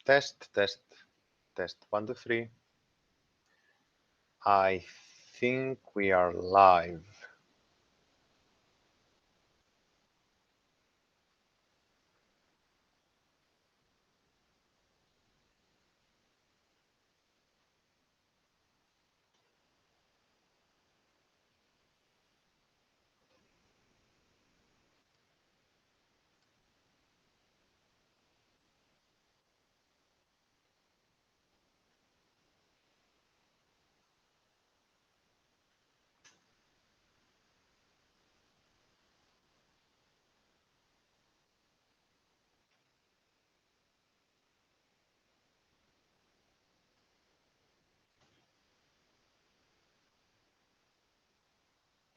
Test, test, test. 1, 2, 3. I think we are live.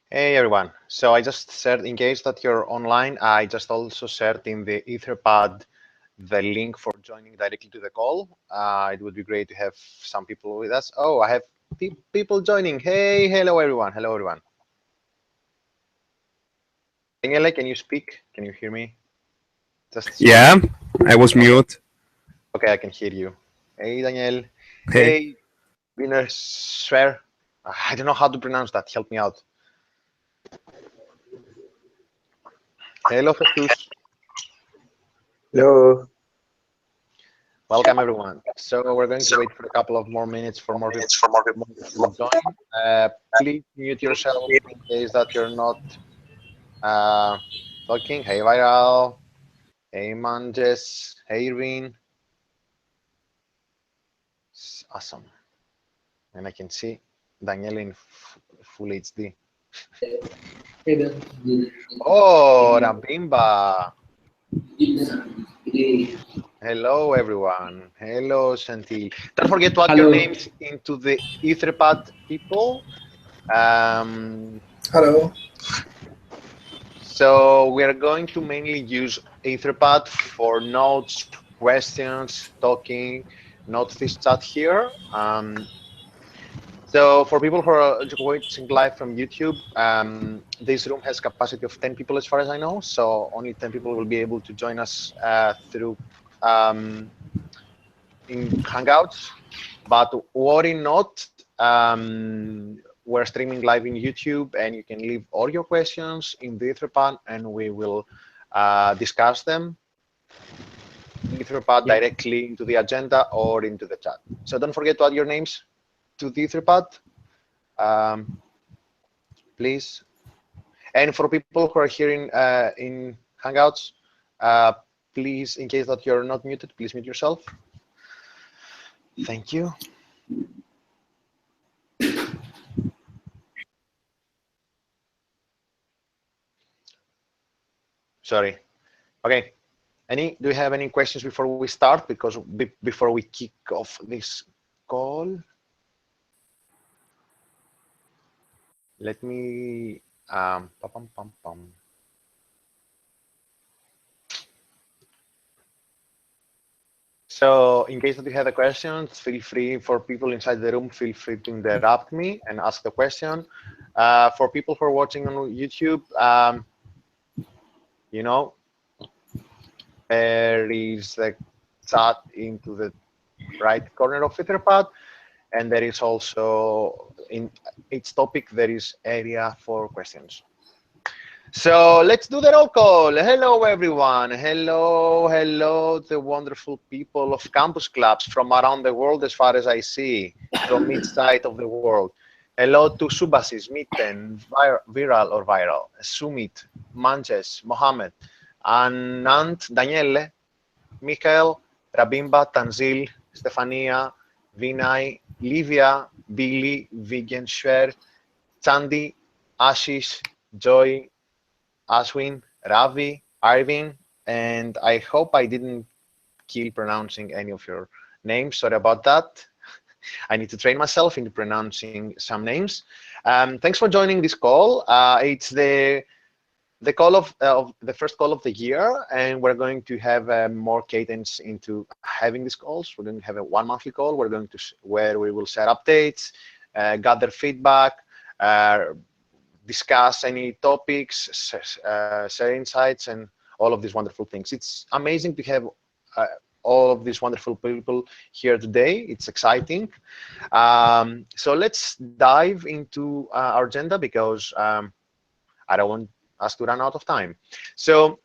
Hey everyone. So I just shared, in case that you're online, I just also shared in the Etherpad the link for joining directly to the call. It would be great to have some people with us. Oh, I have people joining. Hey, hello everyone. Hello everyone. Daniele, can you speak? Can you hear me? Just Yeah, I was mute. Okay, I can hear you. Hey, Daniel. Hey, Hey, Wiener Sver. I don't know how to pronounce that. Help me out. Hello, Festus. Hello. Welcome, everyone. So we're going to wait for a couple of more minutes for more people to join. Please mute yourself in case that you're not talking. Hey, Viral. Hey, Manjes. Hey, Irvin. It's awesome. And I can see Daniel in full HD. Oh, Rabimba. Hello, everyone. Hello, Shanti. Don't forget to add your names into the Etherpad people. Hello. So we are going to mainly use Etherpad for notes, questions, talking, not this chat here. So for people who are watching live from YouTube, this room has capacity of 10 people as far as I know. So only 10 people will be able to join us through in Hangouts. But worry not, we're streaming live in YouTube and you can leave all your questions in the Etherpad and we will discuss them in Etherpad directly into the agenda or into the chat. So don't forget to add your names to the Etherpad, please. And for people who are here in Hangouts, please, in case that you're not muted, please mute yourself. Thank you. Sorry. Okay. Do you have any questions before we start? Because before we kick off this call, let me So in case that you have a questions, feel free, for people inside the room, feel free to interrupt me and ask the question. For people who are watching on YouTube, you know, there is the chat into the right corner of Etherpad, and there is also in each topic there is area for questions. So let's do the roll call. Hello, everyone. Hello, the wonderful people of campus clubs from around the world, as far as I see, from each side of the world. Hello to Subasis, Mitten, Viral, Sumit, Manches, Mohammed, Anand, Daniele, Michael, Rabimba, Tanzil, Stefania, Vinay, Livia, Billy, Vigen Schwer, Sandy, Ashish, Joy, Ashwin, Ravi, Arvin, and I hope I didn't kill pronouncing any of your names. Sorry about that. I need to train myself into pronouncing some names. Thanks for joining this call. It's the call of the first call of the year, and we're going to have more cadence into having these calls. We're going to have a one-monthly call. We're going to where we will share updates, gather feedback, discuss any topics, share insights, and all of these wonderful things. It's amazing to have all of these wonderful people here today. It's exciting. So let's dive into our agenda because I don't want us to run out of time. So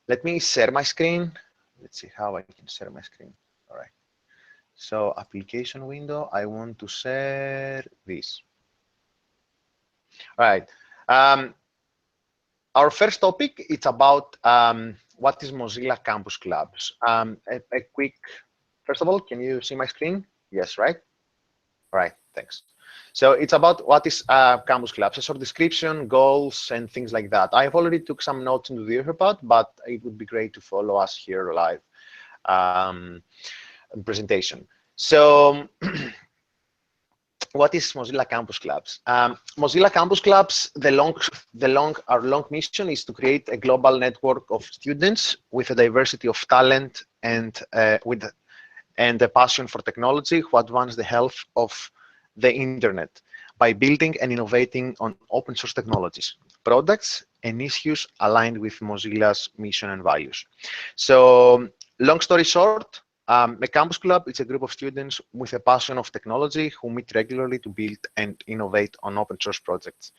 let me share my screen. Let's see how I can share my screen. All right. So application window, I want to share this. All right. Our first topic, it's about what is Mozilla Campus Clubs. A quick, first of all, can you see my screen? Yes, right? All right, thanks. So it's about what is Campus Clubs, a short description, goals, and things like that. I've already took some notes into the Etherpad, but it would be great to follow us here live presentation. So what is Mozilla Campus Clubs? Mozilla Campus Clubs, our long mission is to create a global network of students with a diversity of talent and a passion for technology who advance the health of the internet by building and innovating on open source technologies, products, and issues aligned with Mozilla's mission and values. So, long story short, a Campus Club is a group of students with a passion of technology who meet regularly to build and innovate on open source projects.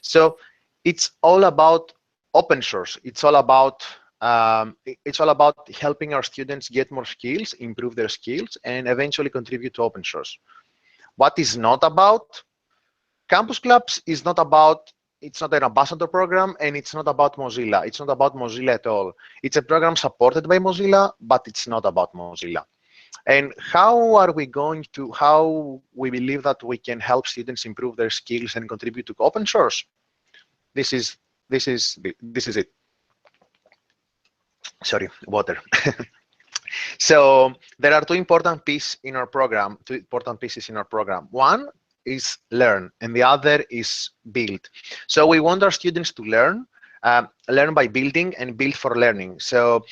So it's all about open source. It's all about helping our students get more skills, improve their skills, and eventually contribute to open source. What is not about? Campus Clubs is not about, it's not an ambassador program, and it's not about Mozilla. It's not about Mozilla at all. It's a program supported by Mozilla, but it's not about Mozilla. And how we believe that we can help students improve their skills and contribute to open source? This is it. Sorry, water. So there are two important pieces in our program. One is learn, and the other is build. So we want our students to learn by building and build for learning. So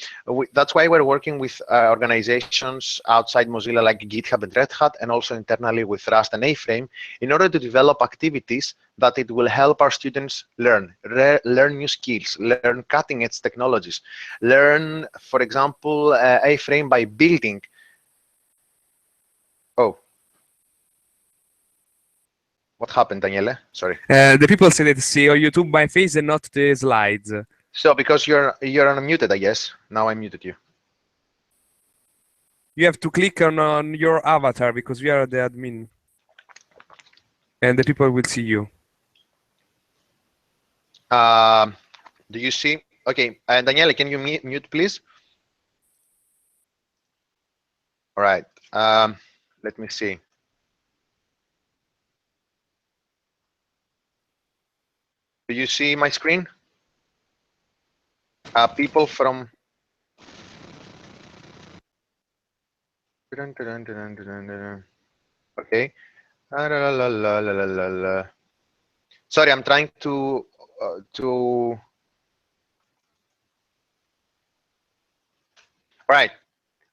that's why we're working with organizations outside Mozilla like GitHub and Red Hat, and also internally with Rust and A-Frame in order to develop activities that it will help our students learn new skills, learn cutting-edge technologies, learn, for example, A-Frame by building. Oh. What happened, Daniele? Sorry. The people say that see on YouTube my face and not the slides. So because you're unmuted, I guess. Now I muted you. You have to click on your avatar because we are the admin. And the people will see you. Do you see? Okay, Daniele, can you mute, please? All right. Let me see. Do you see my screen? People from... Okay. Sorry, I'm trying to... All right.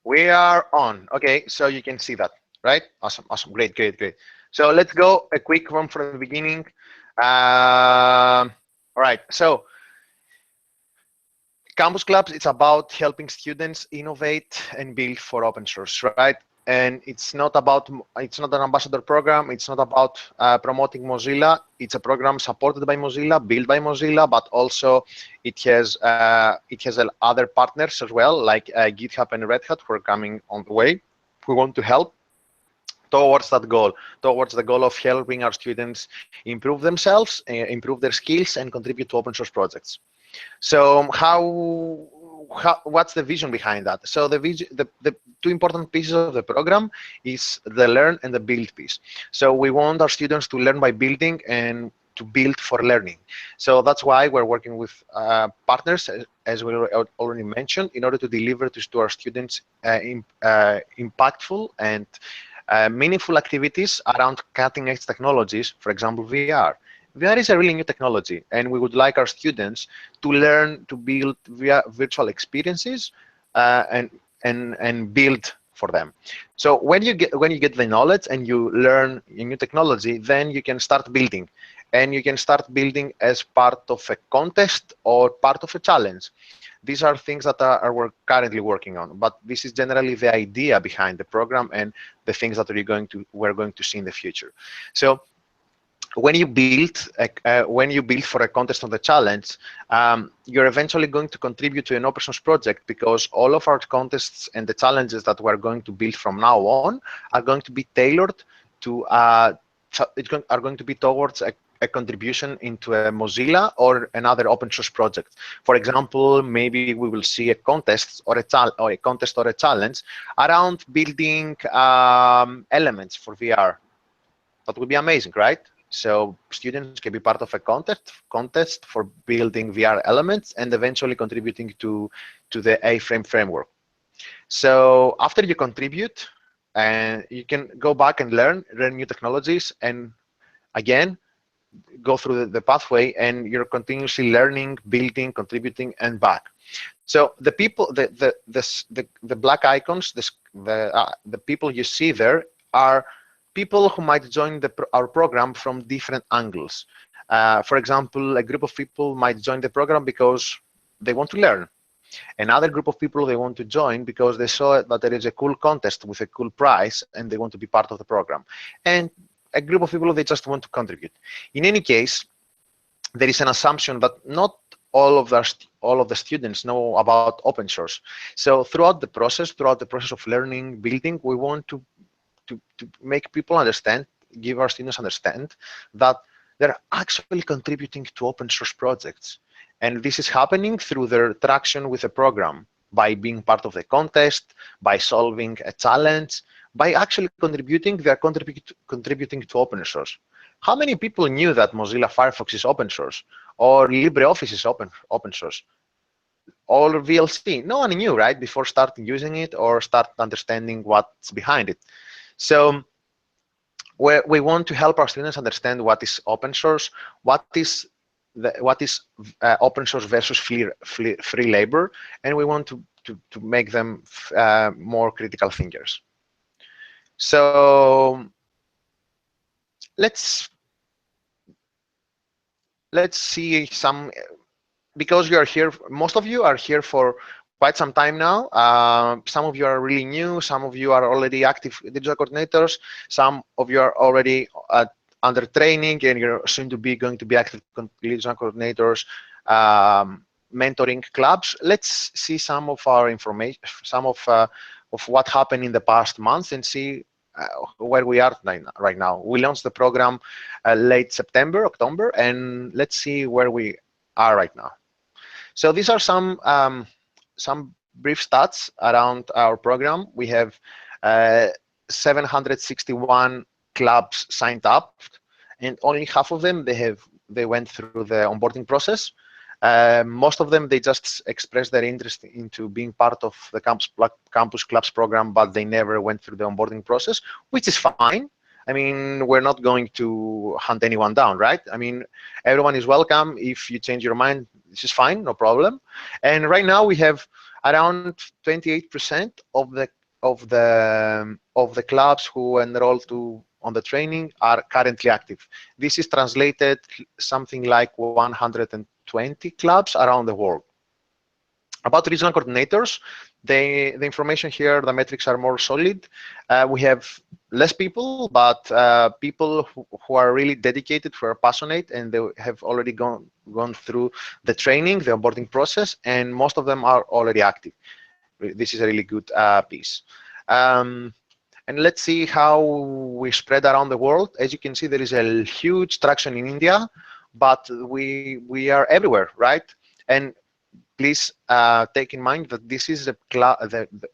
We are on. Okay, so you can see that, right? Awesome, awesome, great. So let's go a quick one from the beginning. All right, so Campus Clubs, it's about helping students innovate and build for open source, right? And it's not an ambassador program. It's not about promoting Mozilla. It's a program supported by Mozilla, built by Mozilla, but also it has other partners as well, like GitHub and Red Hat, who are coming on the way. We want to help towards that goal, towards the goal of helping our students improve themselves, improve their skills, and contribute to open source projects. So what's the vision behind that? So the two important pieces of the program is the learn and the build piece. So we want our students to learn by building and to build for learning. So that's why we're working with partners, as we already mentioned, in order to deliver to our students impactful and meaningful activities around cutting-edge technologies, for example, VR. VR is a really new technology, and we would like our students to learn to build virtual experiences and build for them. So when you get the knowledge and you learn a new technology, then you can start building. and you can start building as part of a contest or part of a challenge. These are things that we're currently working on, but this is generally the idea behind the program and the things that we're going to see in the future. So when you build for a contest or the challenge, you're eventually going to contribute to an open source project, because all of our contests and the challenges that we're going to build from now on are going to be tailored to are going to be towards a contribution into a Mozilla or another open source project. For example, maybe we will see a contest or a challenge around building elements for VR. That would be amazing, right? So students can be part of a contest for building VR elements and eventually contributing to the A-Frame framework. So after you contribute, and you can go back and learn new technologies, and again go through the pathway, and you're continuously learning, building, contributing, and back. So the people, the black icons, the people you see there are people who might join our program from different angles. For example, a group of people might join the program because they want to learn. Another group of people, they want to join because they saw that there is a cool contest with a cool prize and they want to be part of the program. And a group of people, they just want to contribute. In any case, there is an assumption that not all of the students know about open source. So throughout the process of learning, building, we want to make people understand, give our students understand that they're actually contributing to open source projects. And this is happening through their traction with the program, by being part of the contest, by solving a challenge, by actually contributing, they're contributing to open source. How many people knew that Mozilla Firefox is open source, or LibreOffice is open source, or VLC? No one knew, right, before starting using it or start understanding what's behind it. So we want to help our students understand what is open source, what is open source versus free labor, and we want to make them more critical thinkers. So let's see some, because you are here, most of you are here for quite some time now. Some of you are really new, some of you are already active digital coordinators, some of you are already under training, and you're soon to be going to be active digital coordinators, mentoring clubs. Let's see some of our information, some of what happened in the past months, and see where we are right now. We launched the program late September, October, and let's see where we are right now. So these are some brief stats around our program. We have 761 clubs signed up, and only half of them they went through the onboarding process. Most of them, they just expressed their interest into being part of the Campus Clubs program, but they never went through the onboarding process, which is fine. I mean, we're not going to hunt anyone down, right? I mean, everyone is welcome. If you change your mind, this is fine, no problem. And right now we have around 28% of the clubs who enrolled on the training are currently active. This is translated something like 120 clubs around the world. About regional coordinators, the information here, the metrics are more solid. We have less people, but people who are really dedicated, who are passionate, and they have already gone through the training, the onboarding process, and most of them are already active. This is a really good piece. And let's see how we spread around the world. As you can see, there is a huge traction in India, but we are everywhere, right? And please take in mind that this is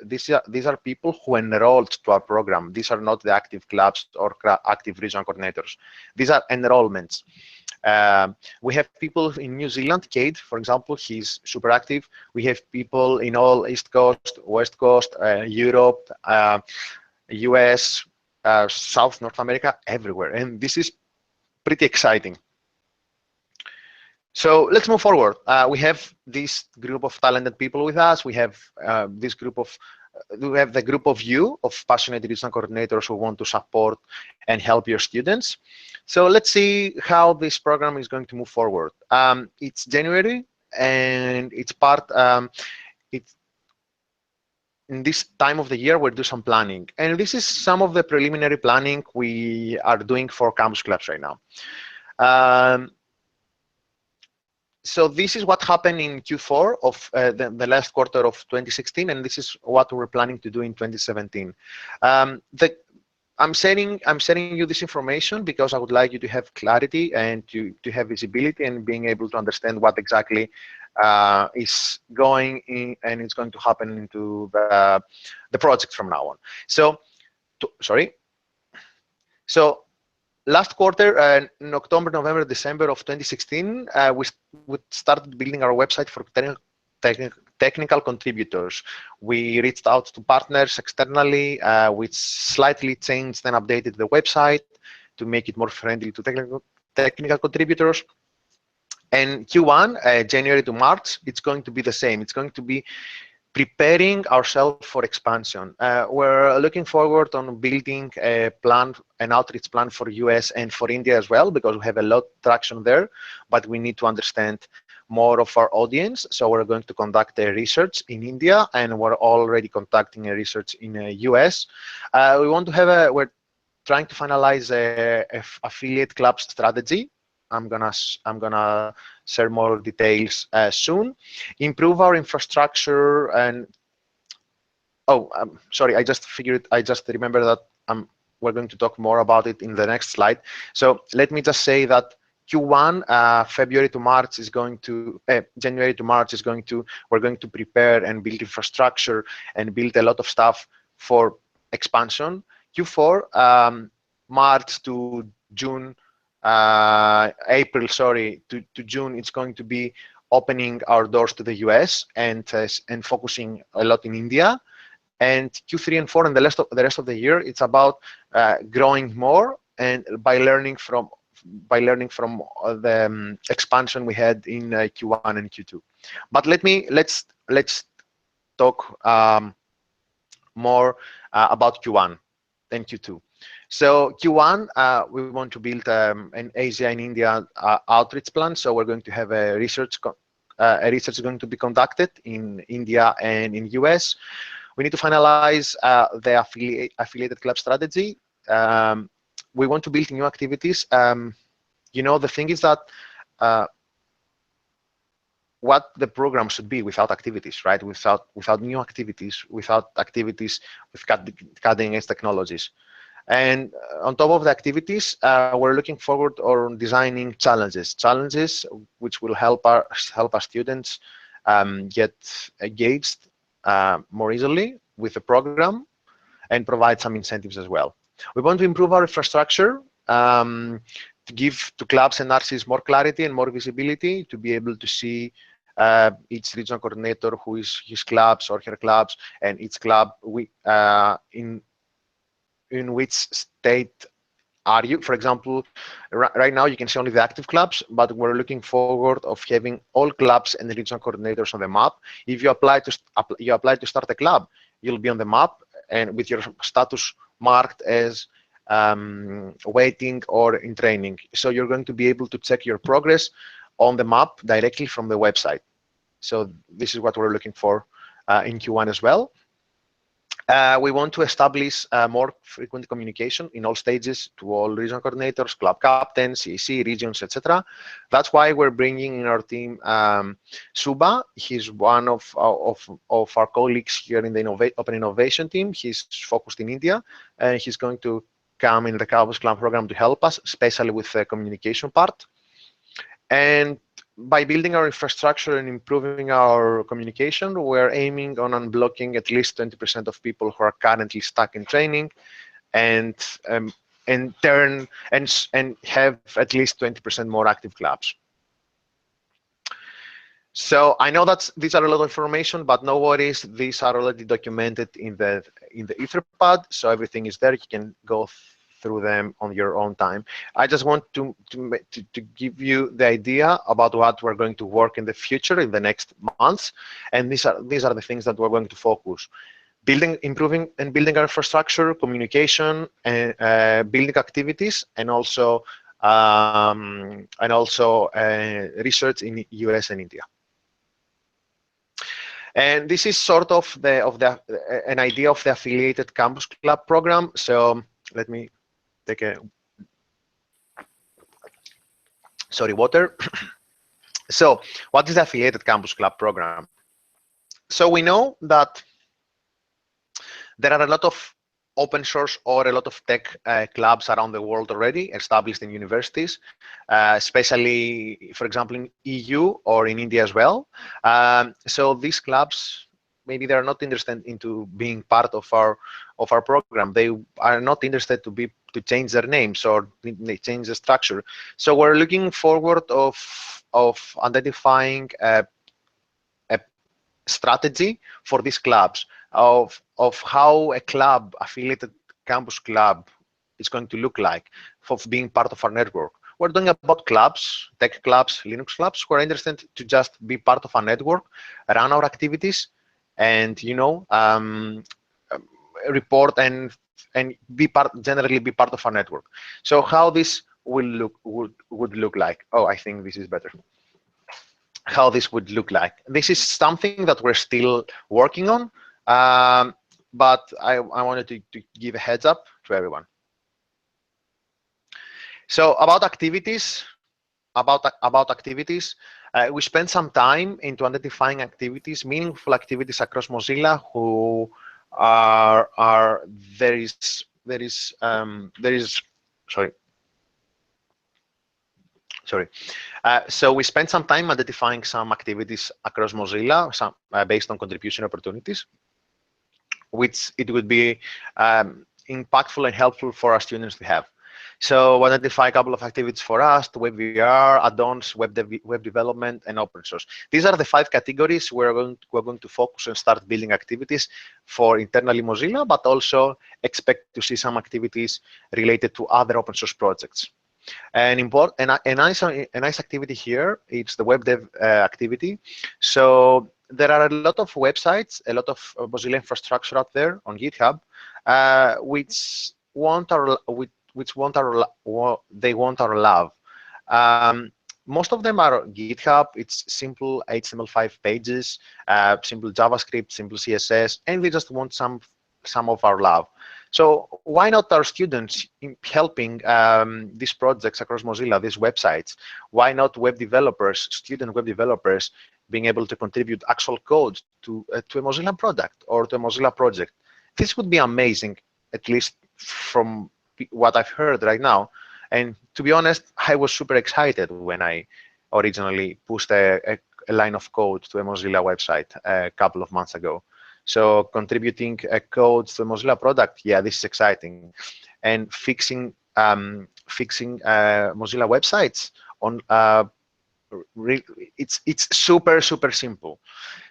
these are people who enrolled to our program. These are not the active clubs or active regional coordinators. These are enrollments. We have people in New Zealand, Cade, for example, he's super active. We have people in all East Coast, West Coast, Europe, US, South North America, everywhere. And this is pretty exciting. So let's move forward. We have this group of talented people with us. We have this group of we have the group of you, of passionate regional coordinators who want to support and help your students. So let's see how this program is going to move forward. It's January, and it's in this time of the year, we'll do some planning. And this is some of the preliminary planning we are doing for Campus Clubs right now. So this is what happened in Q4 of the last quarter of 2016, and this is what we're planning to do in 2017. I'm sending you this information because I would like you to have clarity and to have visibility and being able to understand what exactly is going in and it's going to happen into the project from now on. So, So last quarter, in October, November, December of 2016, we started building our website for technical contributors. We reached out to partners externally, we slightly changed and updated the website to make it more friendly to technical contributors. And Q1, January to March, it's going to be the same. It's going to be preparing ourselves for expansion. We're looking forward on building a plan, an outreach plan for US and for India as well, because we have a lot of traction there, but we need to understand more of our audience. So we're going to conduct a research in India, and we're already conducting a research in the US. We're trying to finalize a affiliate club strategy. I'm gonna share more details soon. Improve our infrastructure and sorry, I just remember that we're going to talk more about it in the next slide. So let me just say that Q1, January to March is going to we're going to prepare and build infrastructure and build a lot of stuff for expansion. Q4, March to June. April, sorry, to June, it's going to be opening our doors to the US and focusing a lot in India. And Q3 and 4 and the rest of the year, it's about growing more and by learning from the expansion we had in Q1 and Q2. But let's talk more about Q1 and Q2. So Q1, we want to build an Asia and India outreach plan. So we're going to have a research going to be conducted in India and in US. We need to finalize the affiliated club strategy. We want to build new activities. You know, the thing is that what the program should be without activities, right? Without new activities, without activities with cutting-edge technologies. And on top of the activities, we're looking forward on designing challenges which will help our students get engaged more easily with the program and provide some incentives as well. We want to improve our infrastructure to give to clubs and RCs more clarity and more visibility, to be able to see each regional coordinator who is his clubs or her clubs, and each club in which state are you. For example, right now you can see only the active clubs, but we're looking forward of having all clubs and regional coordinators on the map. If you apply to start a club, you'll be on the map and with your status marked as waiting or in training. So you're going to be able to check your progress on the map directly from the website. So this is what we're looking for in Q1 as well. We want to establish more frequent communication in all stages to all regional coordinators, club captains, CEC, regions, etc. That's why we're bringing in our team Suba. He's one of our colleagues here in the Open Innovation team. He's focused in India, and he's going to come in the Campus Club program to help us, especially with the communication part. And by building our infrastructure and improving our communication, we're aiming on unblocking at least 20% of people who are currently stuck in training, and have at least 20% more active clubs. So I know that these are a lot of information, but no worries. These are already documented in the Etherpad, so everything is there. You can go through them on your own time. I just want to give you the idea about what we're going to work in the future in the next months, and these are the things that we're going to focus. improving and building infrastructure, communication, and building activities, and also research in US and India. And this is sort of an idea of the affiliated campus club program. So let me take a water. So what is the affiliated campus club program? So we know that there are a lot of open source or a lot of tech clubs around the world already established in universities, especially, for example, in EU or in India as well. So these clubs, maybe they're not interested into being part of our program. They are not interested to change their names or they change the structure. So we're looking forward of identifying a strategy for these clubs of how a club, affiliated campus club, is going to look like for being part of our network. We're talking about clubs, tech clubs, Linux clubs, who are interested to just be part of our network, run our activities, and report and generally be part of our network. So how this would look like? Oh, I think this is better. How this would look like. This is something that we're still working on, but I wanted to give a heads up to everyone. So about activities, we spent some time into identifying activities, meaningful activities across Mozilla, who so we spent some time identifying some activities across Mozilla, based on contribution opportunities, which it would be impactful and helpful for our students to have. So we identify a couple of activities for us: WebVR, add-ons, web development, and open source. These are the 5 categories we're going to focus and start building activities for internally Mozilla, but also expect to see some activities related to other open source projects. And a nice activity here, it's the web dev activity. So there are a lot of websites, a lot of Mozilla infrastructure out there on GitHub, which they want our love. Most of them are GitHub. It's simple HTML5 pages, simple JavaScript, simple CSS, and they just want some of our love. So why not our students helping these projects across Mozilla, these websites? Why not web developers, student web developers, being able to contribute actual code to a Mozilla product or to a Mozilla project? This would be amazing, at least from what I've heard right now. And to be honest, I was super excited when I originally pushed a line of code to a Mozilla website a couple of months ago. So contributing a code to a Mozilla product, yeah, this is exciting. And fixing Mozilla websites on it's super simple.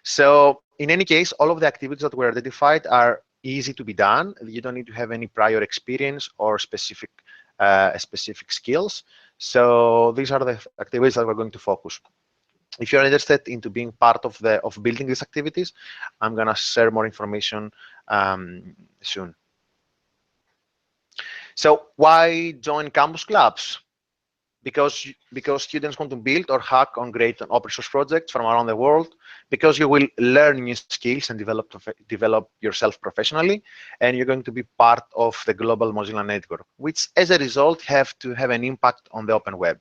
So in any case, all of the activities that were identified are easy to be done. You don't need to have any prior experience or specific skills. So these are the activities that we're going to focus. If you're interested into being part of building these activities, I'm gonna share more information soon. So why join campus clubs? Because students want to build or hack on great and open source projects from around the world, because you will learn new skills and develop yourself professionally, and you're going to be part of the global Mozilla network, which as a result have to have an impact on the open web,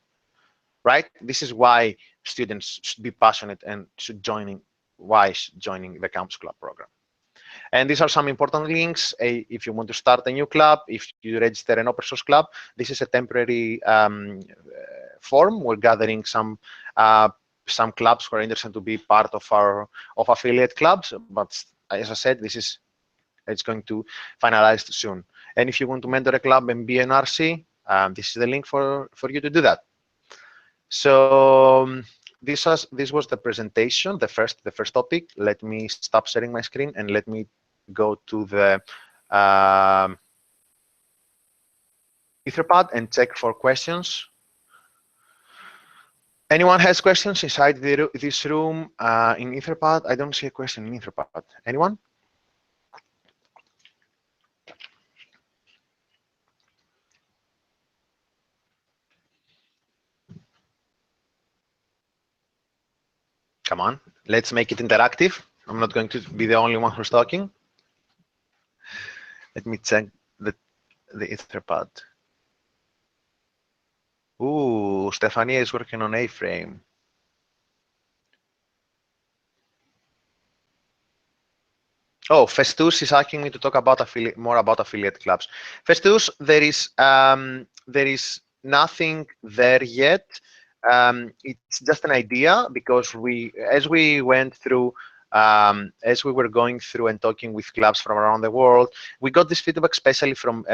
right? This is why students should be passionate and should joining the Campus Club program. And these are some important links. If you want to start a new club, if you register an open source club, this is a temporary form. We're gathering some clubs who are interested to be part of our affiliate clubs. But as I said, it's going to finalize soon. And if you want to mentor a club and be an RC, this is the link for you to do that. So this was the presentation, the first topic. Let me stop sharing my screen and let me go to the Etherpad and check for questions. Anyone has questions inside this room in Etherpad? I don't see a question in Etherpad. Anyone? Come on, let's make it interactive. I'm not going to be the only one who's talking. Let me check the Etherpad. Ooh, Stefania is working on A-Frame. Oh, Festus is asking me to talk about more about affiliate clubs. Festus, there is nothing there yet. It's just an idea because as we went through, as we were going through and talking with clubs from around the world, we got this feedback, especially from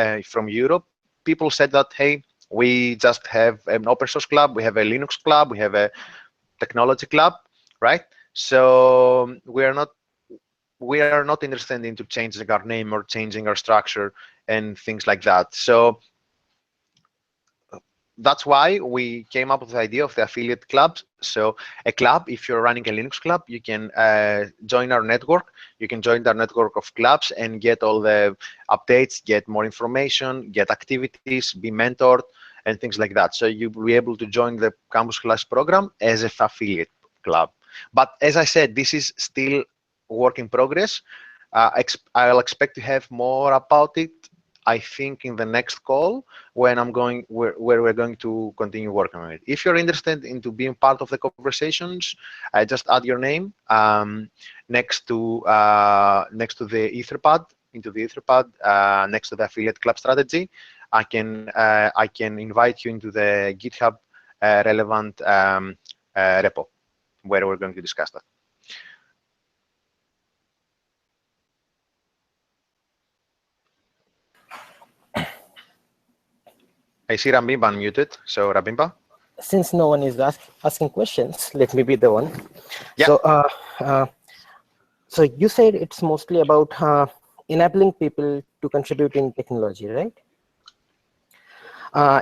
Europe. People said that, hey, we just have an open source club, we have a Linux club, we have a technology club, right? So we are not interested into changing our name or changing our structure and things like that. So that's why we came up with the idea of the affiliate clubs. So a club, if you're running a Linux club, you can join our network. You can join our network of clubs and get all the updates, get more information, get activities, be mentored, and things like that. So you'll be able to join the Campus Class program as an affiliate club. But as I said, this is still work in progress. I'll expect to have more about it, I think, in the next call when where we're going to continue working on it. If you're interested into being part of the conversations, just add your name next to the Etherpad, next to the affiliate club strategy. I can invite you into the GitHub relevant repo where we're going to discuss that. I see Rabimba unmuted. So Rabimba? Since no one is asking questions, let me be the one. Yeah. So you said it's mostly about enabling people to contribute in technology, right?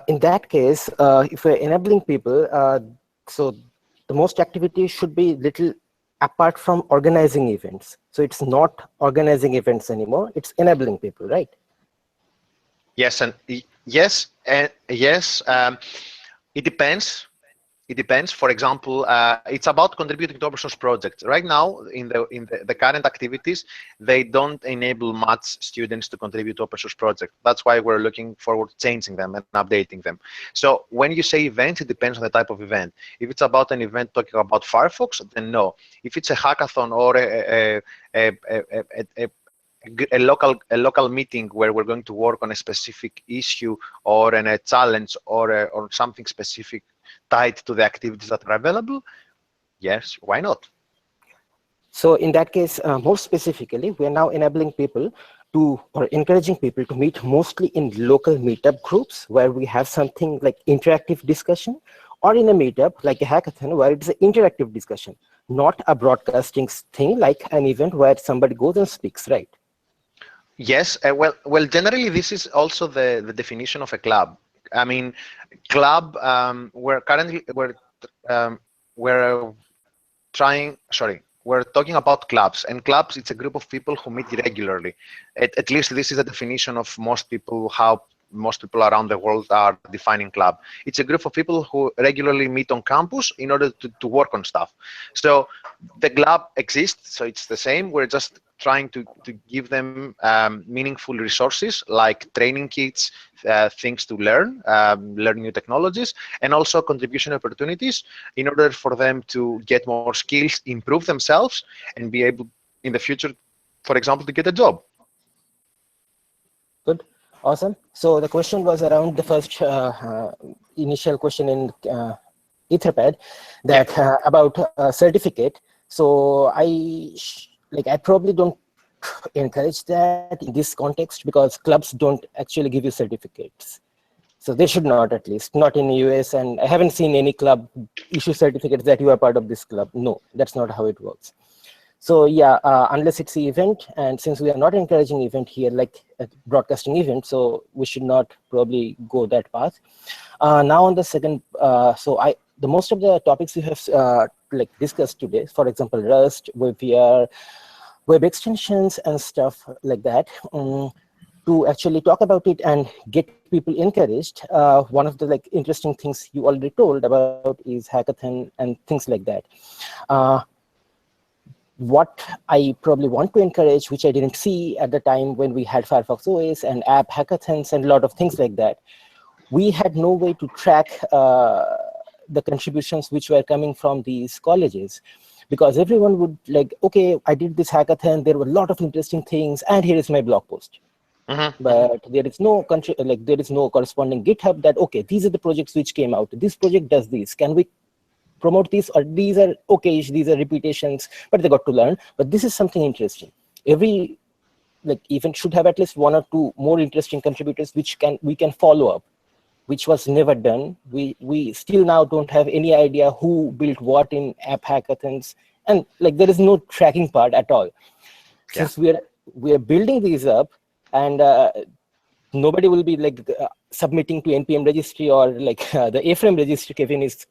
In that case, if we're enabling people, so the most activity should be little apart from organizing events. So it's not organizing events anymore, it's enabling people, right? Yes, and yes, it depends. It depends. For example, it's about contributing to open source projects. Right now, in the current activities, they don't enable much students to contribute to open source projects. That's why we're looking forward to changing them and updating them. So when you say events, it depends on the type of event. If it's about an event talking about Firefox, then no. If it's a hackathon or a local meeting where we're going to work on a specific issue or in a challenge or something specific tied to the activities that are available, yes, why not? So in that case, more specifically, we are now enabling people or encouraging people to meet mostly in local meetup groups where we have something like interactive discussion, or in a meetup like a hackathon where it's an interactive discussion, not a broadcasting thing like an event where somebody goes and speaks, right? Yes, well, generally this is also the definition of a club. I mean, club. We're talking about clubs, and clubs, it's a group of people who meet regularly. At least this is the definition of most people, how most people around the world are defining club. It's a group of people who regularly meet on campus in order to work on stuff. So the club exists, so it's the same. We're just trying to give them meaningful resources like training kits, things to learn new technologies, and also contribution opportunities in order for them to get more skills, improve themselves, and be able in the future, for example, to get a job. Good. Awesome. So the question was around the first initial question in Etherpad that about certificate. So I probably don't encourage that in this context because clubs don't actually give you certificates. So they should not, at least not in the US, and I haven't seen any club issue certificates that you are part of this club. No, that's not how it works. So yeah, unless it's an event, and since we are not encouraging event here, like a broadcasting event, so we should not probably go that path. Now on the second, the most of the topics we have discussed today, for example, Rust, WebVR, web extensions and stuff like that, to actually talk about it and get people encouraged. One of the interesting things you already told about is hackathon and things like that. what I probably want to encourage, which I didn't see at the time when we had Firefox OS and app hackathons and a lot of things like that, we had no way to track the contributions which were coming from these colleges, because everyone would like, okay, I did this hackathon, there were a lot of interesting things, and here is my blog post. But there is no there is no corresponding GitHub that, okay, these are the projects which came out. This project does this. Can we promote these? Or these are okay, these are repetitions, but they got to learn. But this is something interesting. Every event should have at least one or two more interesting contributors which we can follow up, which was never done. We still now don't have any idea who built what in app hackathons, and there is no tracking part at all. Since we are building these up, and nobody will be submitting to NPM registry or the A-frame registry Kevin is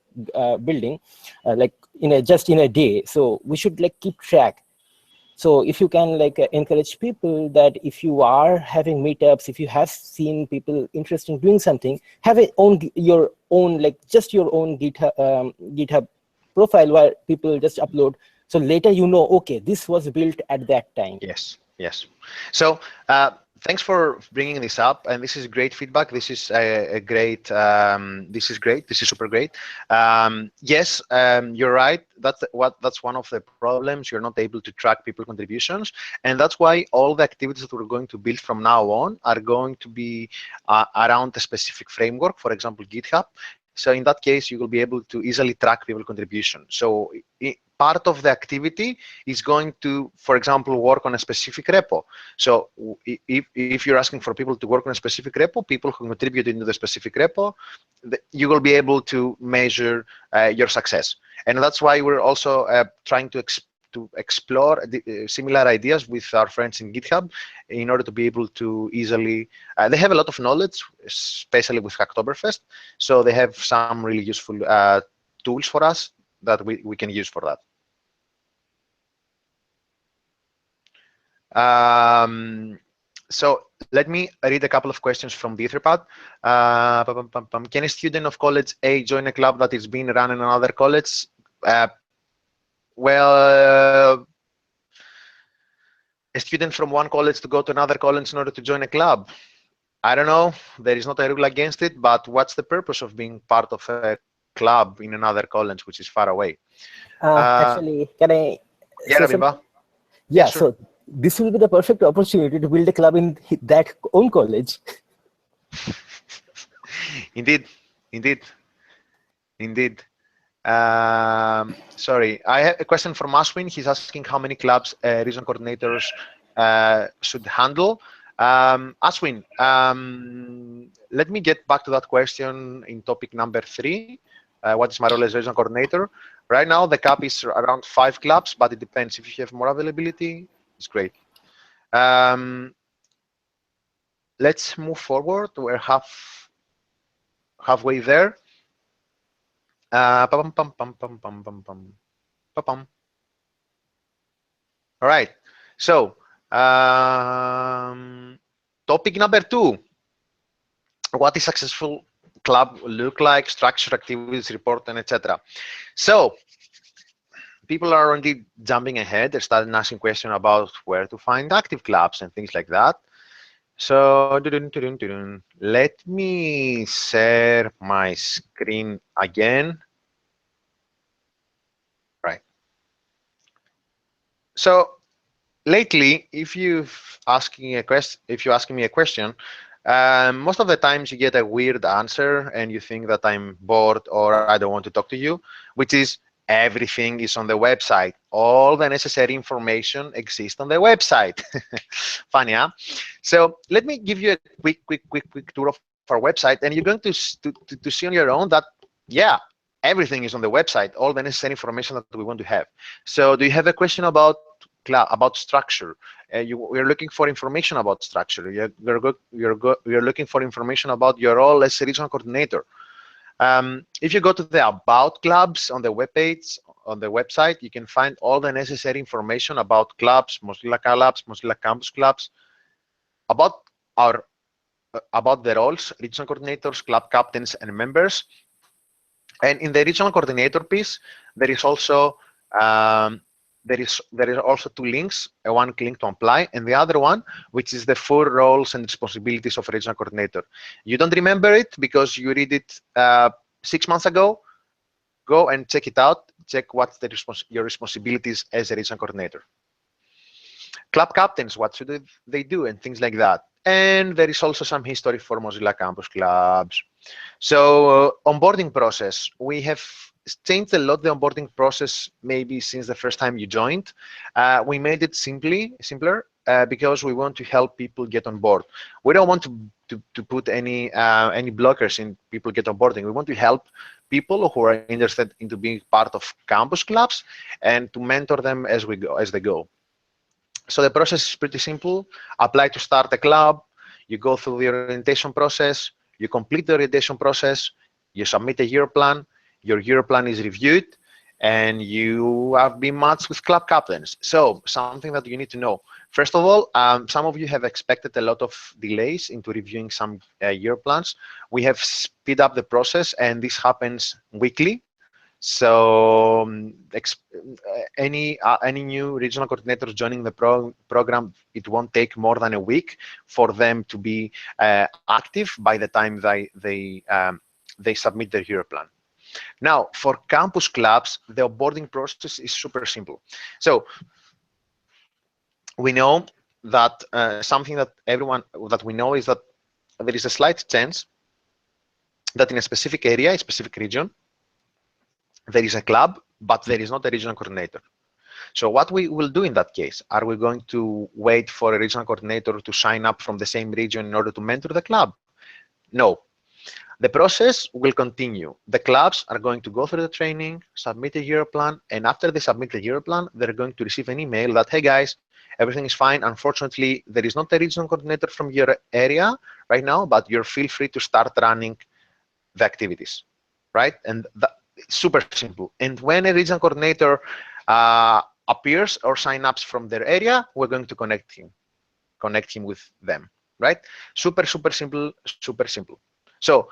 building just in a day. So we should keep track. So if you can encourage people that if you are having meetups, if you have seen people interested in doing something, have your own GitHub profile where people just upload. So later okay, this was built at that time. Yes, yes. So thanks for bringing this up, and this is great feedback. This is a great. This is great. This is super great. Yes, you're right. That's one of the problems. You're not able to track people contributions, and that's why all the activities that we're going to build from now on are going to be around a specific framework. For example, GitHub. So in that case, you will be able to easily track people contribution. So part of the activity is going to, for example, work on a specific repo. So if you're asking for people to work on a specific repo, people who contribute into the specific repo, you will be able to measure your success. And that's why we're also trying to explore similar ideas with our friends in GitHub in order to be able to easily, they have a lot of knowledge, especially with Hacktoberfest. So they have some really useful tools for us that we can use for that. So let me read a couple of questions from the Etherpad. Can a student of college A join a club that is being run in another college? Well, a student from one college to go to another college in order to join a club? I don't know. There is not a rule against it, but what's the purpose of being part of a club in another college which is far away? Actually, can I? Yeah, Ravimba. Yeah, sure. So this will be the perfect opportunity to build a club in that own college. Indeed. Sorry, I have a question from Aswin. He's asking how many clubs region coordinators should handle. Aswin, let me get back to that question in topic number 3. What is my role as region coordinator? Right now, the cap is around 5 clubs, but it depends. If you have more availability, it's great. Let's move forward. We're halfway there. All right. So topic number 2. What is successful club look like? Structure, activities, report, and etc. So people are already jumping ahead. They're starting asking questions about where to find active clubs and things like that. So let me share my screen again. Right. So lately, if you're asking me a question, most of the times you get a weird answer and you think that I'm bored or I don't want to talk to you, which is everything is on the website. All the necessary information exists on the website. Funny, huh? So let me give you a quick tour of our website, and you're going to see on your own that, yeah, everything is on the website, all the necessary information that we want to have. So do you have a question about structure? We're looking for information about structure. You're looking for information about your role as a regional coordinator. If you go to the About Clubs on the webpage, on the website, you can find all the necessary information about clubs, Mozilla Clubs, Mozilla Campus Clubs, about the roles, regional coordinators, club captains, and members. And in the regional coordinator piece, there is also there is also two links, one link to apply and the other one, which is the full roles and responsibilities of regional coordinator. You don't remember it because you read it 6 months ago. Go and check it out. Check what's your responsibilities as a regional coordinator. Club captains, what should they do, and things like that. And there is also some history for Mozilla Campus clubs. So onboarding process, we have changed a lot the onboarding process maybe since the first time you joined. We made it simpler because we want to help people get on board. We don't want to put any blockers in people get onboarding. We want to help people who are interested into being part of campus clubs and to mentor them as they go. So the process is pretty simple. Apply to start a club. You go through the orientation process. You complete the orientation process. You submit a year plan. Your year plan is reviewed, and you have been matched with club captains. So something that you need to know. First of all, some of you have expected a lot of delays into reviewing some year plans. We have speed up the process, and this happens weekly. So any new regional coordinators joining the program, it won't take more than a week for them to be active by the time they submit their year plan. Now, for campus clubs, the onboarding process is super simple. So we know that something that we know is that there is a slight chance that in a specific area, a specific region, there is a club, but there is not a regional coordinator. So what we will do in that case, are we going to wait for a regional coordinator to sign up from the same region in order to mentor the club? No. The process will continue. The clubs are going to go through the training, submit a year plan, and after they submit the year plan, they're going to receive an email that, hey guys, everything is fine. Unfortunately, there is not a regional coordinator from your area right now, but you're feel free to start running the activities, right? And super simple. And when a regional coordinator appears or sign ups from their area, we're going to connect him with them, right? Super simple, super simple. So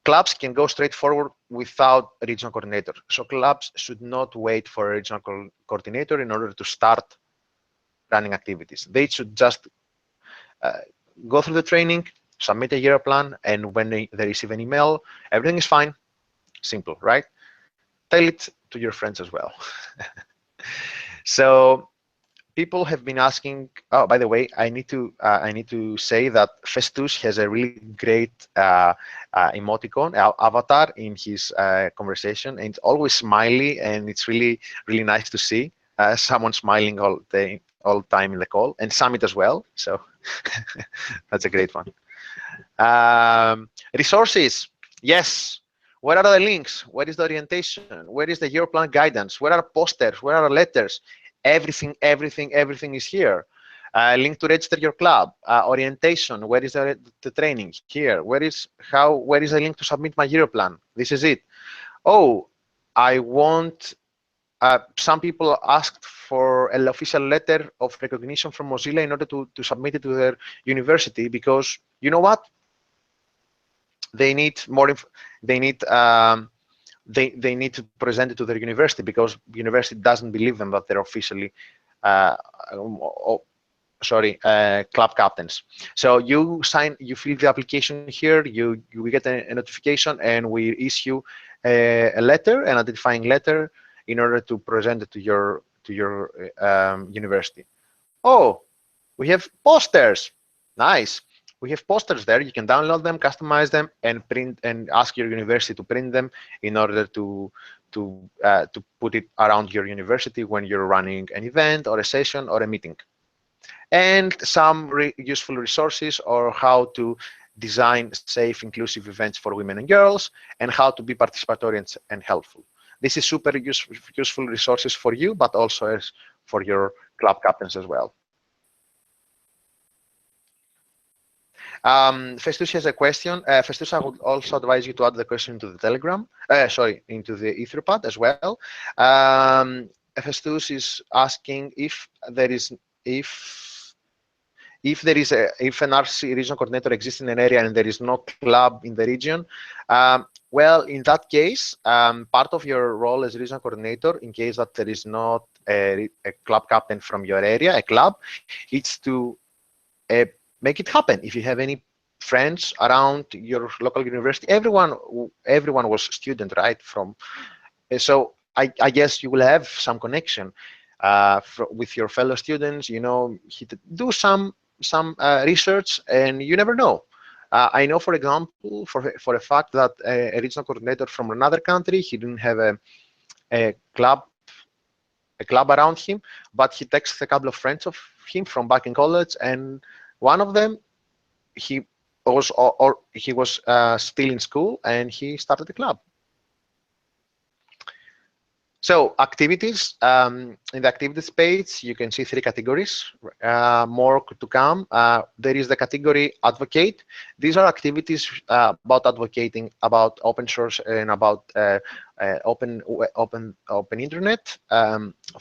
clubs can go straight forward without a regional coordinator. So clubs should not wait for a regional coordinator in order to start running activities. They should just go through the training, submit a year plan, and when they receive an email, everything is fine. Simple, right? Tell it to your friends as well. So people have been asking. Oh, by the way, I need to say that Festus has a really great emoticon avatar in his conversation, and it's always smiley, and it's really nice to see someone smiling all the time in the call, and Summit as well. So that's a great one. Resources, yes. Where are the links? Where is the orientation? Where is the year plan guidance? Where are posters? Where are letters? Everything is here. Link to register your club. Orientation. Where is the training? Here. Where is the link to submit my year plan? This is it. Oh, I want. Some people asked for an official letter of recognition from Mozilla in order to submit it to their university, because you know what? They need more. They need to present it to their university, because university doesn't believe them that they're officially club captains. So you fill the application here, you get a notification, and we issue a letter, an identifying letter, in order to present it to your university. Oh, we have posters. Nice. We have posters there. You can download them, customize them, and print, and ask your university to print them in order to put it around your university when you're running an event or a session or a meeting. And some useful resources, or how to design safe, inclusive events for women and girls, and how to be participatory and helpful. This is super useful resources for you, but also for your club captains as well. Festus has a question. Festus, I would also advise you to add the question into the Telegram. Into the Etherpad as well. Festus is asking if an RC regional coordinator exists in an area and there is no club in the region. Well, in that case, part of your role as regional coordinator, in case that there is not a club captain from your area, a club, it's to make it happen. If you have any friends around your local university, everyone was student, right? So I guess you will have some connection with your fellow students. You know, do some research, and you never know. I know, for example, for a fact that a regional coordinator from another country, he didn't have a club around him, but he texts a couple of friends of him from back in college, and one of them, he was still in school, and he started a club. So activities, in the activities page, you can see 3 categories, more to come. There is the category advocate. These are activities about advocating about open source and about open internet,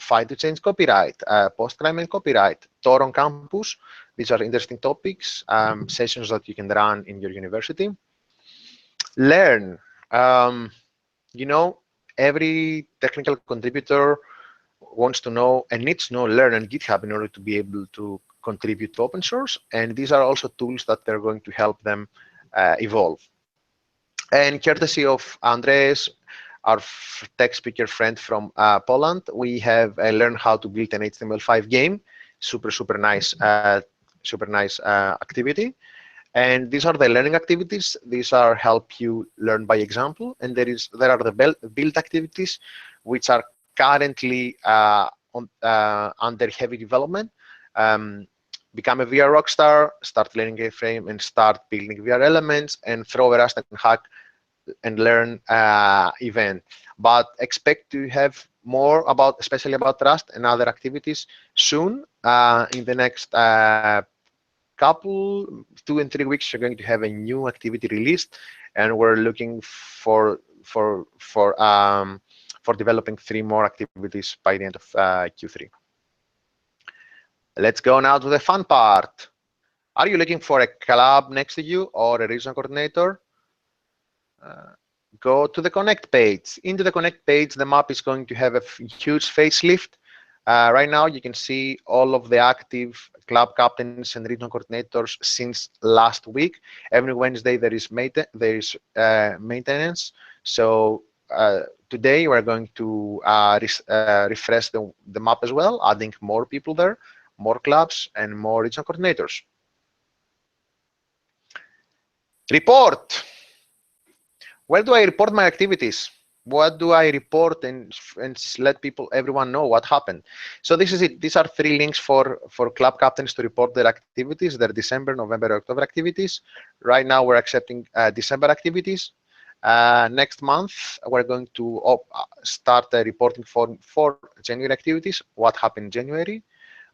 fight to change copyright, post-climate copyright, Tor on campus. These are interesting topics, sessions that you can run in your university. Learn, you know, every technical contributor wants to know and needs to know Learn and GitHub in order to be able to contribute to open source. And these are also tools that they're going to help them evolve. And courtesy of Andres, our tech speaker friend from Poland, we have learned how to build an HTML5 game. Super nice activity. And these are the learning activities. These are help you learn by example. And there are the build activities, which are currently under heavy development. Become a VR rockstar, start learning A-frame, and start building VR elements, and throw a Rust and hack and learn event. But expect to have more about, especially about Rust and other activities soon. In the next couple, 2 and 3 weeks, you're going to have a new activity released, and we're looking for developing 3 more activities by the end of Q3. Let's go now to the fun part. Are you looking for a club next to you or a regional coordinator? Go to the Connect page. Into the Connect page, the map is going to have a huge facelift. Right now, you can see all of the active club captains and regional coordinators since last week. Every Wednesday, there is maintenance. So today, we're going to refresh the map as well, adding more people there, more clubs, and more regional coordinators. Report. Where do I report my activities? What do I report and let everyone know what happened? So this is it. These are 3 links for club captains to report their activities, their December, November, October activities. Right now, we're accepting December activities. Next month, we're going to start reporting for January activities, what happened in January.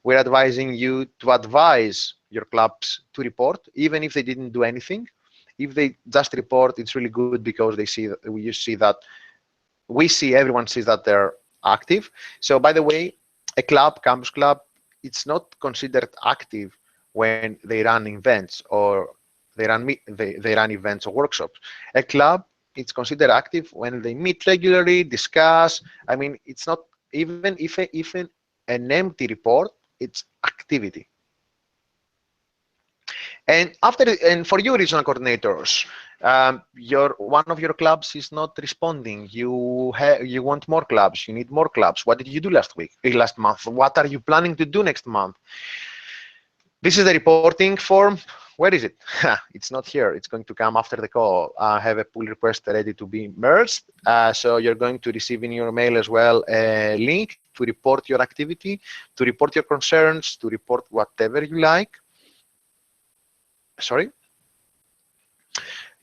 We're advising you to advise your clubs to report, even if they didn't do anything. If they just report, it's really good because everyone sees that they're active. So by the way, a club, campus club, it's not considered active when they run events or they run events or workshops. A club, it's considered active when they meet regularly, discuss. I mean, it's not even if an empty report, it's activity. And for you, regional coordinators, one of your clubs is not responding. You want more clubs. You need more clubs. What did you do last month? What are you planning to do next month? This is the reporting form. Where is it? It's not here. It's going to come after the call. I have a pull request ready to be merged. So you're going to receive in your mail as well a link to report your activity, to report your concerns, to report whatever you like. Sorry.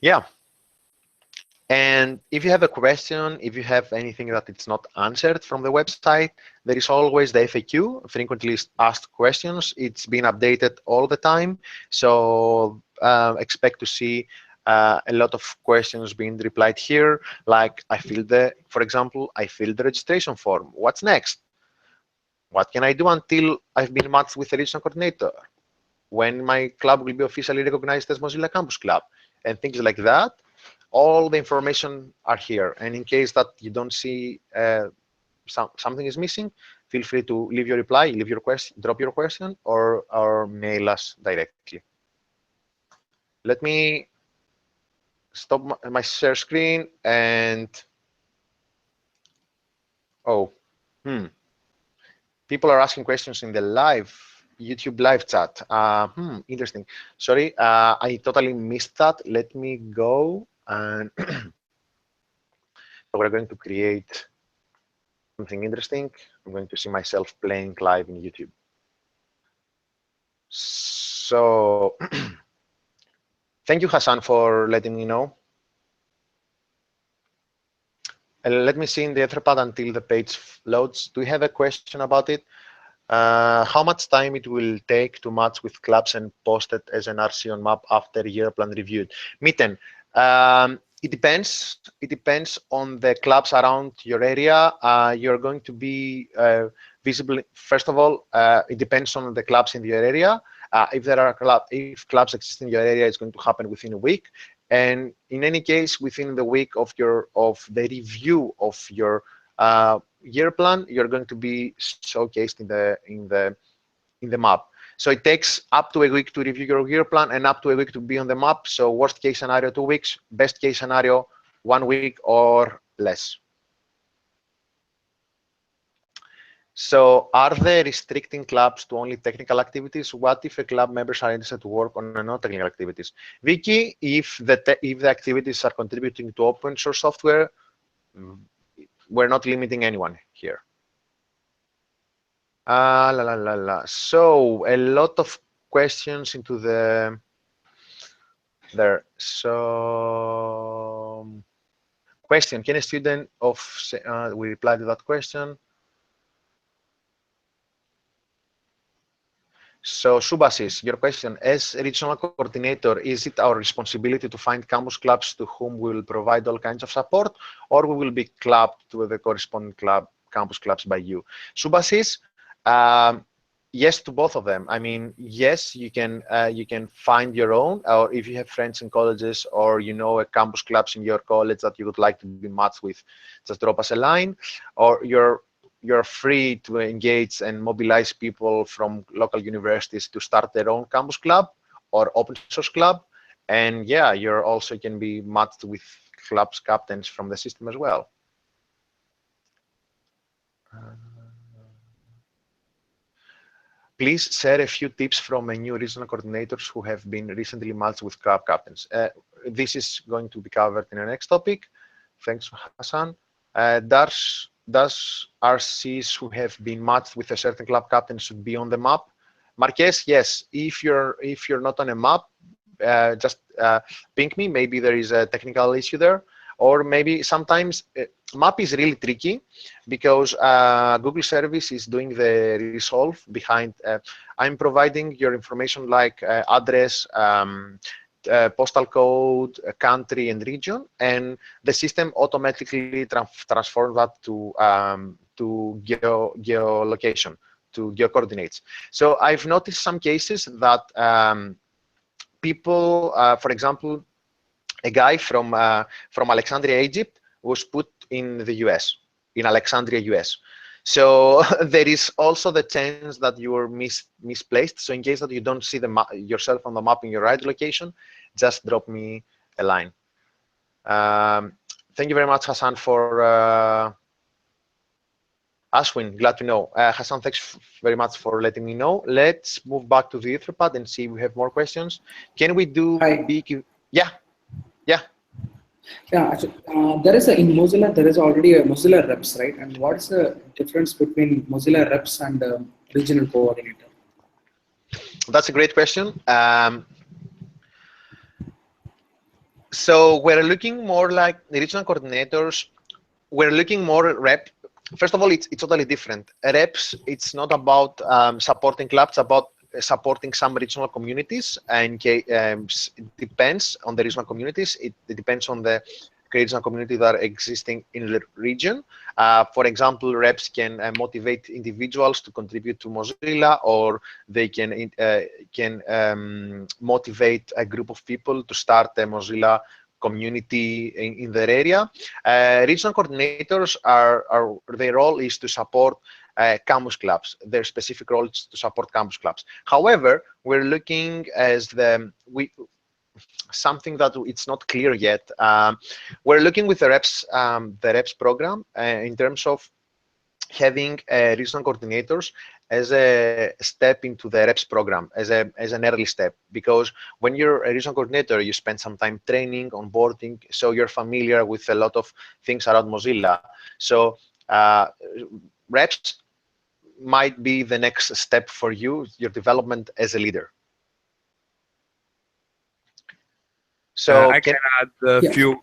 Yeah. And if you have a question, if you have anything that it's not answered from the website, there is always the FAQ, frequently asked questions. It's been updated all the time. So expect to see a lot of questions being replied here. Like for example, I filled the registration form. What's next? What can I do until I've been matched with a regional coordinator? When my club will be officially recognized as Mozilla Campus Club, and things like that. all the information are here. And in case that you don't see something is missing, feel free to leave your reply, leave your question, drop your question, or mail us directly. Let me stop my share screen and people are asking questions in the YouTube live chat. Interesting. Sorry, I totally missed that. Let me go and so we're going to create something interesting. I'm going to see myself playing live in YouTube. So thank you, Hassan, for letting me know. Let me see in the Etherpad until the page loads. Do we have a question about it? How much time it will take to match with clubs and post it as an RC on map after year plan reviewed? Mitten, it depends. It depends on the clubs around your area. You're going to be visible. First of all, it depends on the clubs in your area. If there are if clubs exist in your area, it's going to happen within a week. And in any case, within the week of the review of your year plan, you're going to be showcased in the map. So it takes up to a week to review your year plan and up to a week to be on the map. So worst case scenario, 2 weeks. Best case scenario, 1 week or less. So are they restricting clubs to only technical activities? What if a club members are interested to work on non-technical activities? Vicky, if the activities are contributing to open source software, we're not limiting anyone here. So a lot of questions into there. So question, can a student we reply to that question. So Subhasis, your question, as regional coordinator, is it our responsibility to find campus clubs to whom we will provide all kinds of support, or we will be clubbed to the corresponding campus clubs by you? Subhasis, yes to both of them. I mean, yes, you can find your own, or if you have friends in colleges or you know a campus clubs in your college that you would like to be matched with, just drop us a line, or you're free to engage and mobilize people from local universities to start their own campus club or open source club. And yeah, you're also can be matched with clubs captains from the system as well. Please share a few tips from a new regional coordinators who have been recently matched with club captains. This is going to be covered in the next topic. Thanks, Hassan. Does RCs who have been matched with a certain club captain should be on the map? Marques, yes. If you're not on a map, just ping me. Maybe there is a technical issue there, or maybe sometimes map is really tricky because Google service is doing the resolve behind. I'm providing your information like address, postal code, country, and region, and the system automatically transforms that to geolocation, to geo-coordinates. So I've noticed some cases that people, for example, a guy from Alexandria, Egypt, was put in the US, in Alexandria, US. So there is also the chance that you are misplaced. So in case that you don't see yourself on the map in your right location, just drop me a line. Thank you very much, Hassan, for Ashwin. Glad to know. Hassan, thanks very much for letting me know. Let's move back to the Etherpad and see if we have more questions. Can we do BQ? Yeah. Yeah, actually, there is in Mozilla, there is already a Mozilla reps, right? And what is the difference between Mozilla reps and regional coordinator? That's a great question. So we're looking more like the regional coordinators. We're looking more rep. First of all, it's totally different. Reps, it's not about supporting clubs, it's about supporting some regional communities, and it depends on the regional communities. It depends on the regional community that are existing in the region. For example, reps can motivate individuals to contribute to Mozilla, or they can motivate a group of people to start a Mozilla community in their area. Regional coordinators their role is to support campus clubs. Their specific role is to support campus clubs. However, we're looking as something that it's not clear yet. We're looking with the reps program in terms of having regional coordinators as a step into the reps program, as an early step, because when you're a regional coordinator, you spend some time training, onboarding, so you're familiar with a lot of things around Mozilla. So reps might be the next step for you, your development as a leader. So I can add a Yeah. few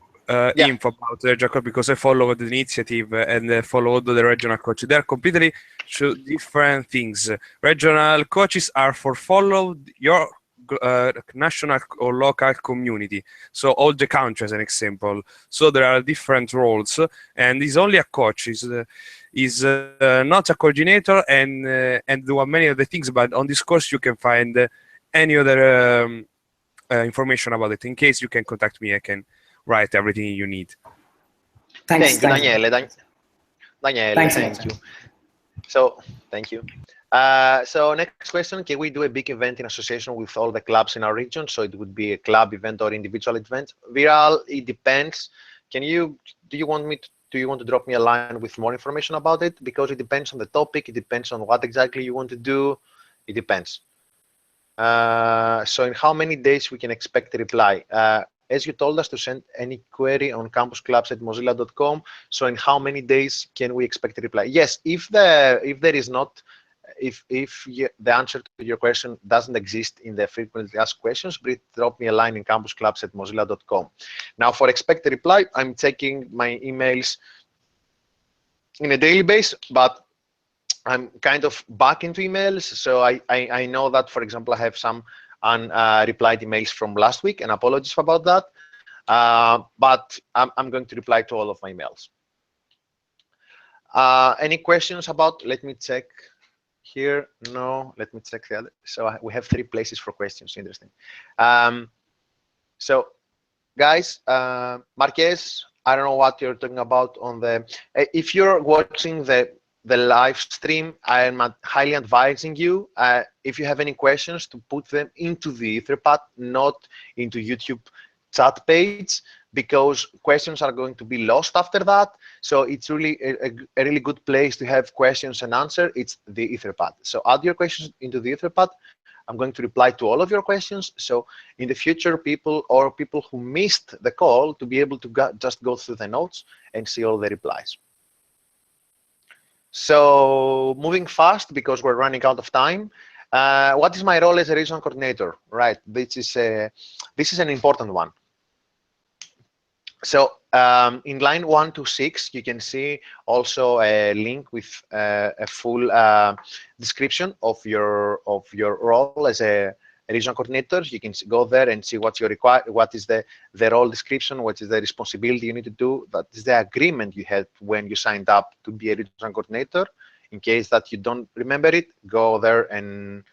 info about Regional Coach, because I followed the initiative and followed the regional coach. They are completely different things. Regional coaches are for follow your national or local community, so all the country as an example. So there are different roles, and he's only a coach. Is not a coordinator and do many of the things. But on this course, you can find any other information about it. In case you can contact me, I can write everything you need. Thanks. Thank you, Daniele. Daniele, Thanks, thank you. Alex. So, thank you. So next question, can we do a big event in association with all the clubs in our region? So it would be a club event or individual event. Viral, it depends. Do you want to drop me a line with more information about it? Because it depends on the topic, it depends on what exactly you want to do, it depends. So in how many days we can expect a reply? As you told us to send any query on campusclubs@mozilla.com. So in how many days can we expect a reply? Yes, if the answer to your question doesn't exist in the frequently asked questions, please drop me a line in campusclubs@mozilla.com. Now for expect a reply, I'm checking my emails in a daily basis, but I'm kind of back into emails. So I know that, for example, I have some unreplied emails from last week, and apologies about that. But I'm going to reply to all of my emails. Any questions about, let me check here. No, let me check the other. So we have 3 places for questions. Interesting. So guys, Marquez, I don't know what you're talking about on the, if you're watching the live stream, I am highly advising you, if you have any questions, to put them into the Etherpad, not into YouTube chat page, because questions are going to be lost after that. So it's really a really good place to have questions and answer. It's the Etherpad. So add your questions into the Etherpad. I'm going to reply to all of your questions. So in the future, people who missed the call to be able to just go through the notes and see all the replies. So moving fast, because we're running out of time. What is my role as a regional coordinator? Right, this is an important one. So in line 1 to 6, you can see also a link with a full description of your role as a regional coordinator. You can go there and see what's your what is the role description, what is the responsibility you need to do. That is the agreement you had when you signed up to be a regional coordinator. In case that you don't remember it, go there and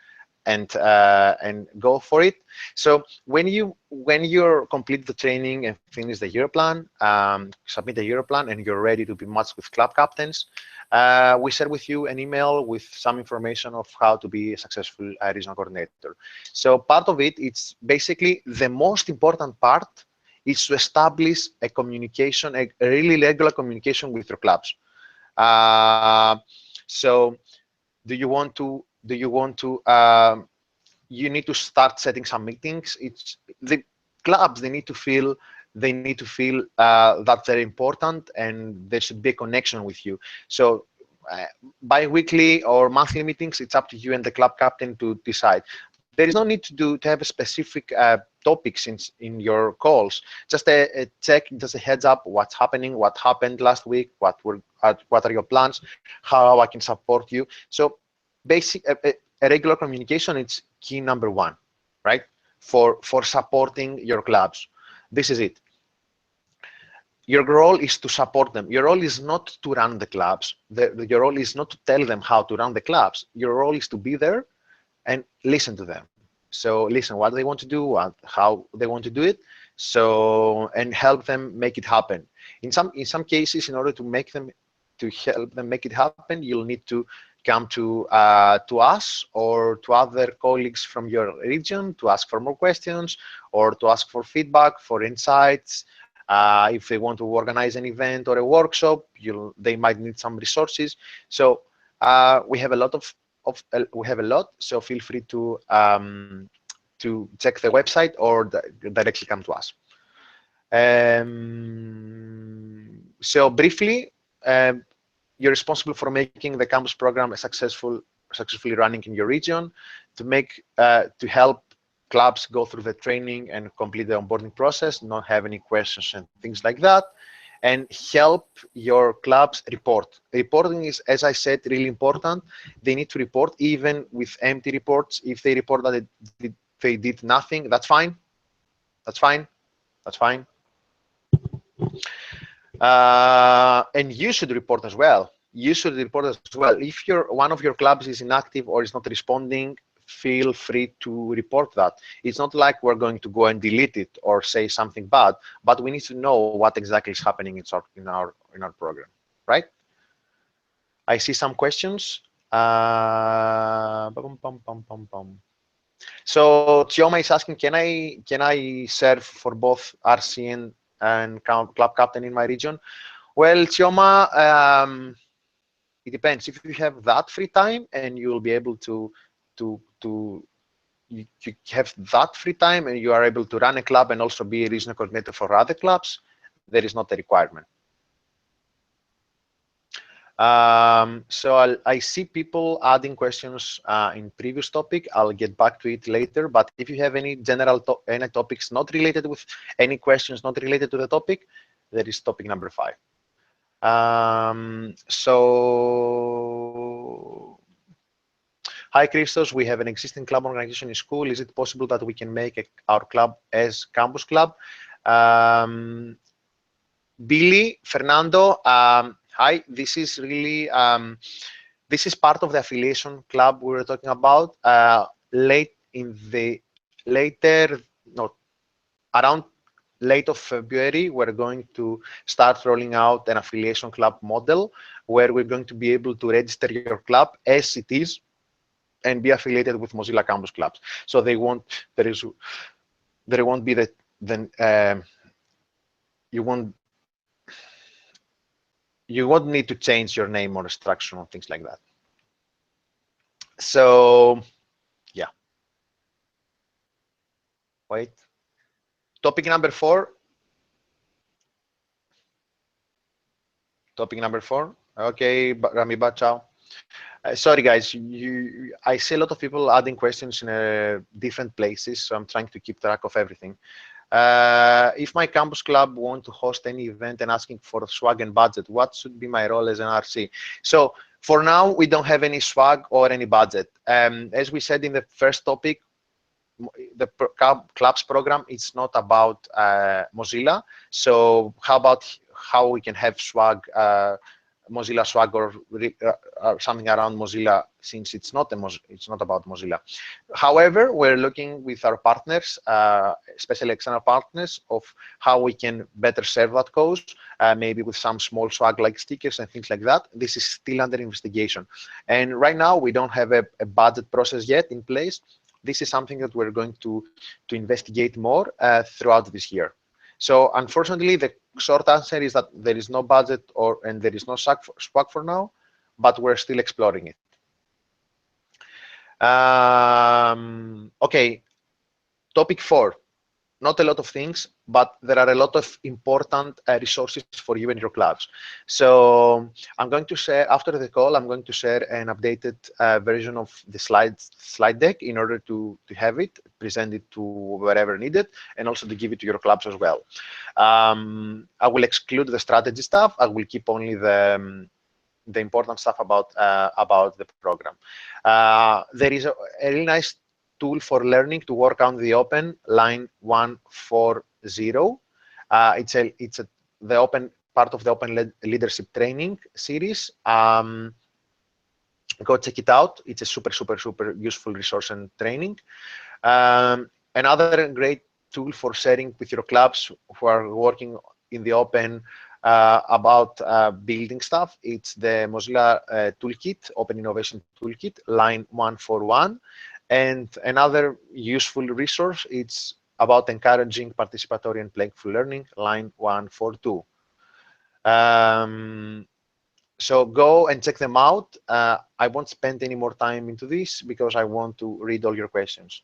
go for it. So when you're complete the training and finish the year plan, submit the year plan, and you're ready to be matched with club captains, we share with you an email with some information of how to be a successful regional coordinator. So part of it, it's basically the most important part is to establish a communication, a really regular communication with your clubs. So do you want to you need to start setting some meetings. It's the clubs, they need to feel that they're important and there should be a connection with you. So bi-weekly or monthly meetings, it's up to you and the club captain to decide. There is no need to have a specific topics in your calls. Just a check, just a heads up, what's happening, what happened last week, what are your plans, how I can support you. So basic a regular communication, it's key number 1, right? For supporting your clubs. This is it. Your role is to support them. Your role is not to run the clubs. Your role is not to tell them how to run the clubs. Your role is to be there and listen to them. So listen what they want to do, how they want to do it. So, and help them make it happen. In some cases, in order to help them make it happen, you'll need to come to us or to other colleagues from your region to ask for more questions or to ask for feedback, for insights. If they want to organize an event or a workshop, they might need some resources. So we have a lot so feel free to check the website or directly come to us. So briefly, you're responsible for making the campus program successfully running in your region, to help clubs go through the training and complete the onboarding process, not have any questions and things like that, and help your clubs report. Reporting is, as I said, really important. They need to report even with empty reports. If they report that they did nothing, that's fine. That's fine. That's fine. And you should report as well. You should report as well. If one of your clubs is inactive or is not responding, feel free to report that. It's not like we're going to go and delete it or say something bad, but we need to know what exactly is happening in our program, right? I see some questions. So Tioma is asking, can I serve for both RC and club captain in my region? Well, Tioma, it depends. If you have that free time and you will be able to you have that free time and you are able to run a club and also be a regional coordinator for other clubs, there is not a requirement. So I see people adding questions in previous topic. I'll get back to it later, but if you have any any topics not related with any questions not related to the topic, there is topic number 5. So hi Christos, we have an existing club organization in school. Is it possible that we can make our club as campus club? Billy, Fernando, hi, this is really this is part of the affiliation club we were talking about. Around late of February, we're going to start rolling out an affiliation club model where we're going to be able to register your club as it is and be affiliated with Mozilla Campus Clubs. So there won't be you won't need to change your name or structure or things like that. So yeah. Wait. Topic number 4. Topic number 4. Okay, Ramiba, ciao. Sorry, guys. I see a lot of people adding questions in different places, so I'm trying to keep track of everything. If my campus club want to host any event and asking for swag and budget, what should be my role as an RC? So for now, we don't have any swag or any budget. As we said in the first topic, the clubs program, it's not about Mozilla. So how about how we can have swag, Mozilla swag or something around Mozilla, since it's not about Mozilla. However, we're looking with our partners, especially external partners, of how we can better serve that cause, maybe with some small swag like stickers and things like that. This is still under investigation. And right now, we don't have a budget process yet in place. This is something that we're going to investigate more throughout this year. So unfortunately, the short answer is that there is no budget and there is no swag for now, but we're still exploring it. Okay, topic 4. Not a lot of things, but there are a lot of important resources for you and your clubs. So I'm going to share, after the call, I'm going to share an updated version of the slide deck in order to have it, present it to wherever needed, and also to give it to your clubs as well. I will exclude the strategy stuff. I will keep only the important stuff about the program. There is a really nice tool for learning to work on the open line 140. It's the open part of the open leadership training series. Go check it out. It's a super useful resource and training. Another great tool for sharing with your clubs who are working in the open about building stuff. It's the Mozilla Toolkit, Open Innovation Toolkit, line 141. And another useful resource, it's about encouraging participatory and playful learning, line 142. So go and check them out. I won't spend any more time into this because I want to read all your questions.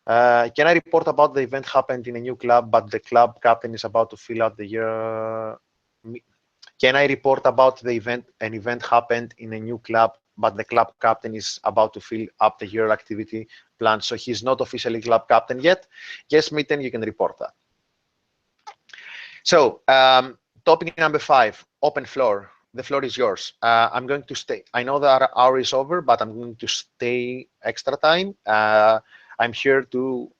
Can I report about the event happened in a new club, but the club captain is about to fill out the year? Can I report about the event? An event happened in a new club, but the club captain is about to fill up the year activity plan, so he's not officially club captain yet? Yes, Mitten, you can report that. So topic number 5, open floor. The floor is yours. I'm going to stay. I know that our hour is over, but I'm going to stay extra time. I'm here to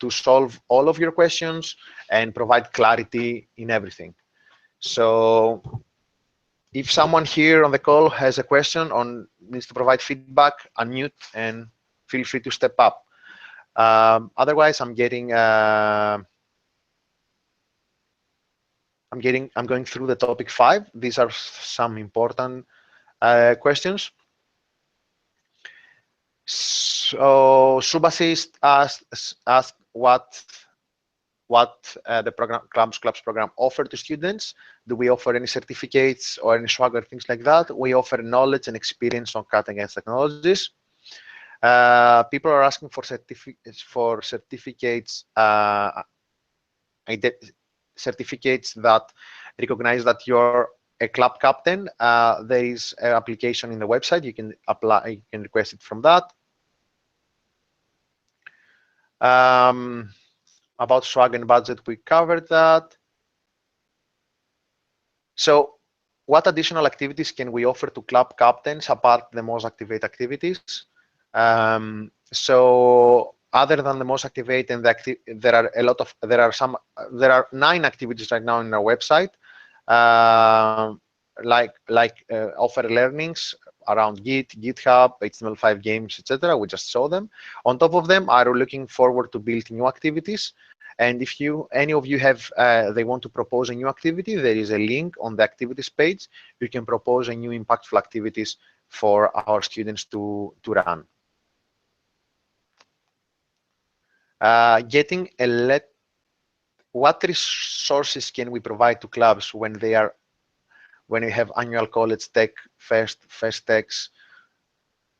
solve all of your questions and provide clarity in everything. So if someone here on the call has a question or needs to provide feedback, unmute and feel free to step up. Otherwise, I'm going through the topic 5. These are some important questions. So Subhasist asked what the clubs program offer to students. Do we offer any certificates or any swag or things like that? We offer knowledge and experience on cutting-edge technologies. People are asking for certificates that recognize that you're a club captain. There is an application in the website. You can apply. You can request it from that. About swag and budget, we covered that. So what additional activities can we offer to club captains apart the most activate activities? So other than the most activate and there are 9 activities right now in our website, offer learnings around Git, GitHub, HTML5 games, etc. We just saw them. On top of them, are looking forward to build new activities. And if any of you have, they want to propose a new activity, there is a link on the activities page. You can propose a new impactful activities for our students to run. Getting a what resources can we provide to clubs when we have annual college tech festtechs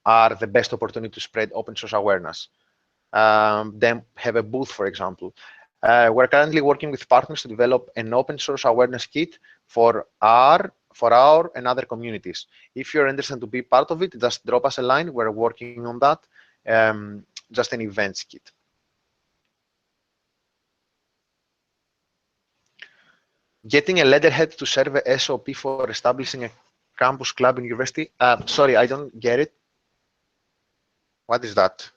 are the best opportunity to spread open source awareness? Then have a booth, for example. We're currently working with partners to develop an open source awareness kit for our and other communities. If you're interested to be part of it, just drop us a line. We're working on that. Just an events kit. Getting a letterhead to serve a SOP for establishing a campus club in university. Sorry, I don't get it. What is that?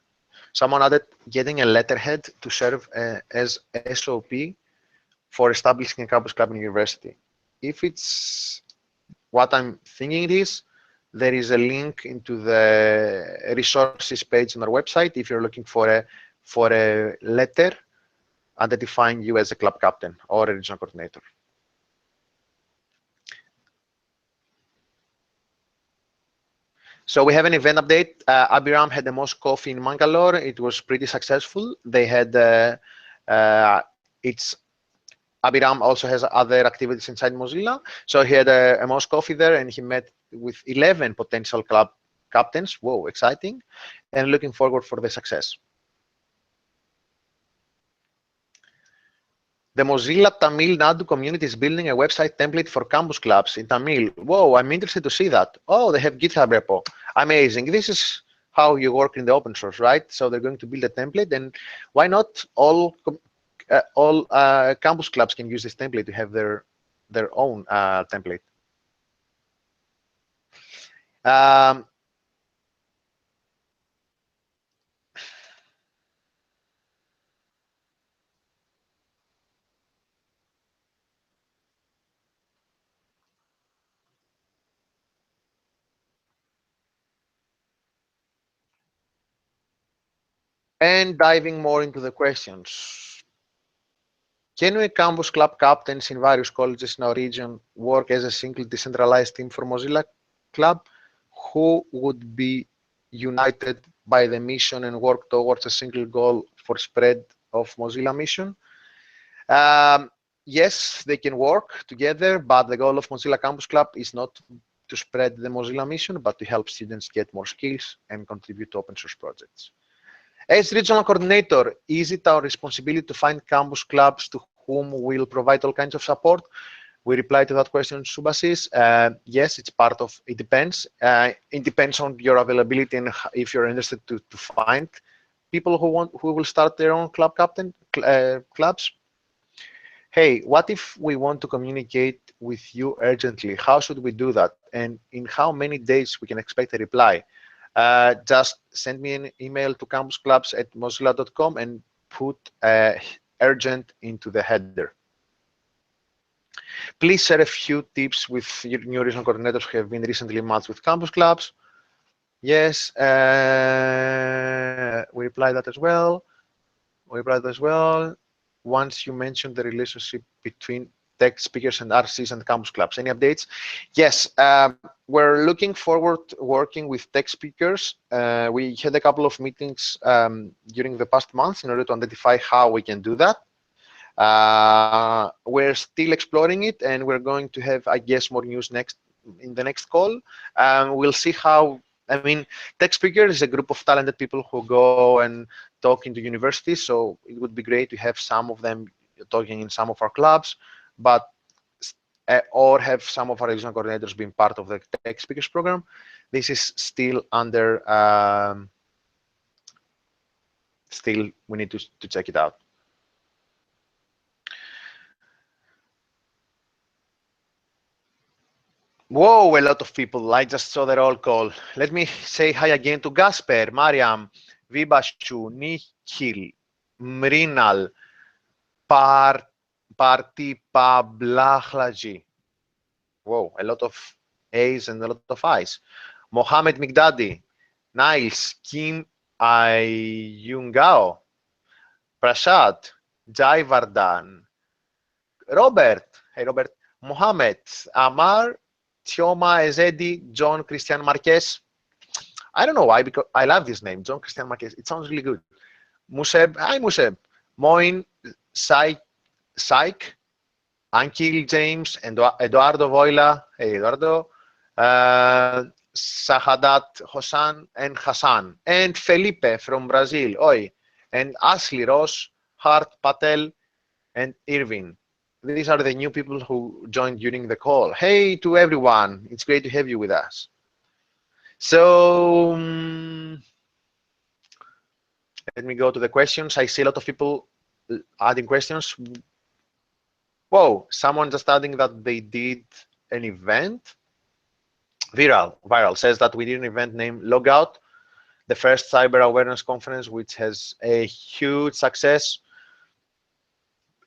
Someone added getting a letterhead to serve as SOP for establishing a campus club in university. If it's what I'm thinking it is, there is a link into the resources page on our website if you're looking for a letter identifying you as a club captain or a regional coordinator. So we have an event update. Abiram had the most coffee in Mangalore. It was pretty successful. They had Abiram also has other activities inside Mozilla. So he had a most coffee there, and he met with 11 potential club captains. Whoa, exciting! And looking forward for the success. The Mozilla Tamil Nadu community is building a website template for campus clubs in Tamil. Whoa, I'm interested to see that. Oh, they have GitHub repo. Amazing. This is how you work in the open source, right? So they're going to build a template, and why not all campus clubs can use this template to have their own template. And diving more into the questions. Can we campus club captains in various colleges in our region work as a single decentralized team for Mozilla Club, who would be united by the mission and work towards a single goal for spread of Mozilla mission? Yes, they can work together, but the goal of Mozilla Campus Club is not to spread the Mozilla mission, but to help students get more skills and contribute to open source projects. As regional coordinator, is it our responsibility to find campus clubs to whom we'll provide all kinds of support? We reply to that question, Subhasis. Yes, it's part of, it depends. It depends on your availability and if you're interested to find people who will start their own club clubs. Hey, what if we want to communicate with you urgently? How should we do that? And in how many days we can expect a reply? Just send me an email to campusclubs@mozilla.com and put urgent into the header. Please share a few tips with your new regional coordinators who have been recently matched with campus clubs. Yes, we replied that as well. Once you mentioned the relationship between tech speakers and RCs and campus clubs. Any updates? Yes, we're looking forward to working with tech speakers. We had a couple of meetings during the past months in order to identify how we can do that. We're still exploring it, and we're going to have, I guess, more news in the next call. We'll see how. I mean, tech speakers is a group of talented people who go and talk into universities, so it would be great to have some of them talking in some of our clubs, but or have some of our regional coordinators being part of the tech speakers program. This is still under, still we need to check it out. Whoa, a lot of people. I just saw the roll call. Let me say hi again to Gasper, Mariam, Vibashu, Nikhil, Mrinal, Partipablahlaji. Whoa, a lot of A's and a lot of I's. Mohammed Migdadi, Niles, Kim Ayungao, Prashad, Jai Vardan, Robert, hey Robert, Mohammed, Amar, Tioma Ezedi, John Christian Marquez. I don't know why, because I love this name, John Christian Marquez. It sounds really good. Museb, hi Museb. Moin, Saik, Ankil James, Eduardo Voila, hey Eduardo, Sahadat Hossan and Hassan, and Felipe from Brazil, oi, and Ashley Ross, Hart Patel, and Irvin. These are the new people who joined during the call. Hey to everyone, it's great to have you with us. So let me go to the questions. I see a lot of people adding questions. Whoa, someone just adding that they did an event. Viral says that we did an event named Logout, the first cyber awareness conference, which has a huge success.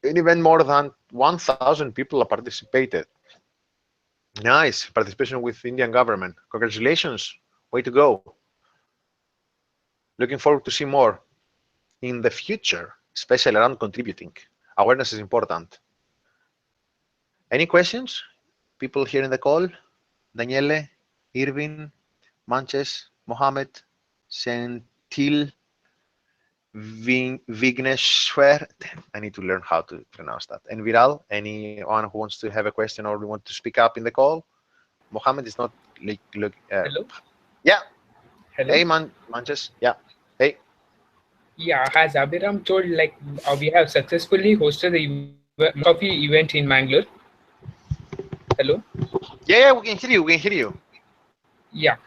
An event more than 1,000 people participated. Nice participation with Indian government. Congratulations, way to go. Looking forward to see more in the future, especially around contributing. Awareness is important. Any questions? People here in the call? Daniele, Irvin, Manches, Mohammed, Sentil, Vigneshwar. I need to learn how to pronounce that. And Viral, anyone who wants to have a question or want to speak up in the call? Mohammed is not Hello? Yeah. Hello? Hey, Manches. Yeah. Hey. Yeah, as Abhiram told, like we have successfully hosted the coffee event in Mangalore. Hello? Yeah, we can hear you. We can hear you. Yeah.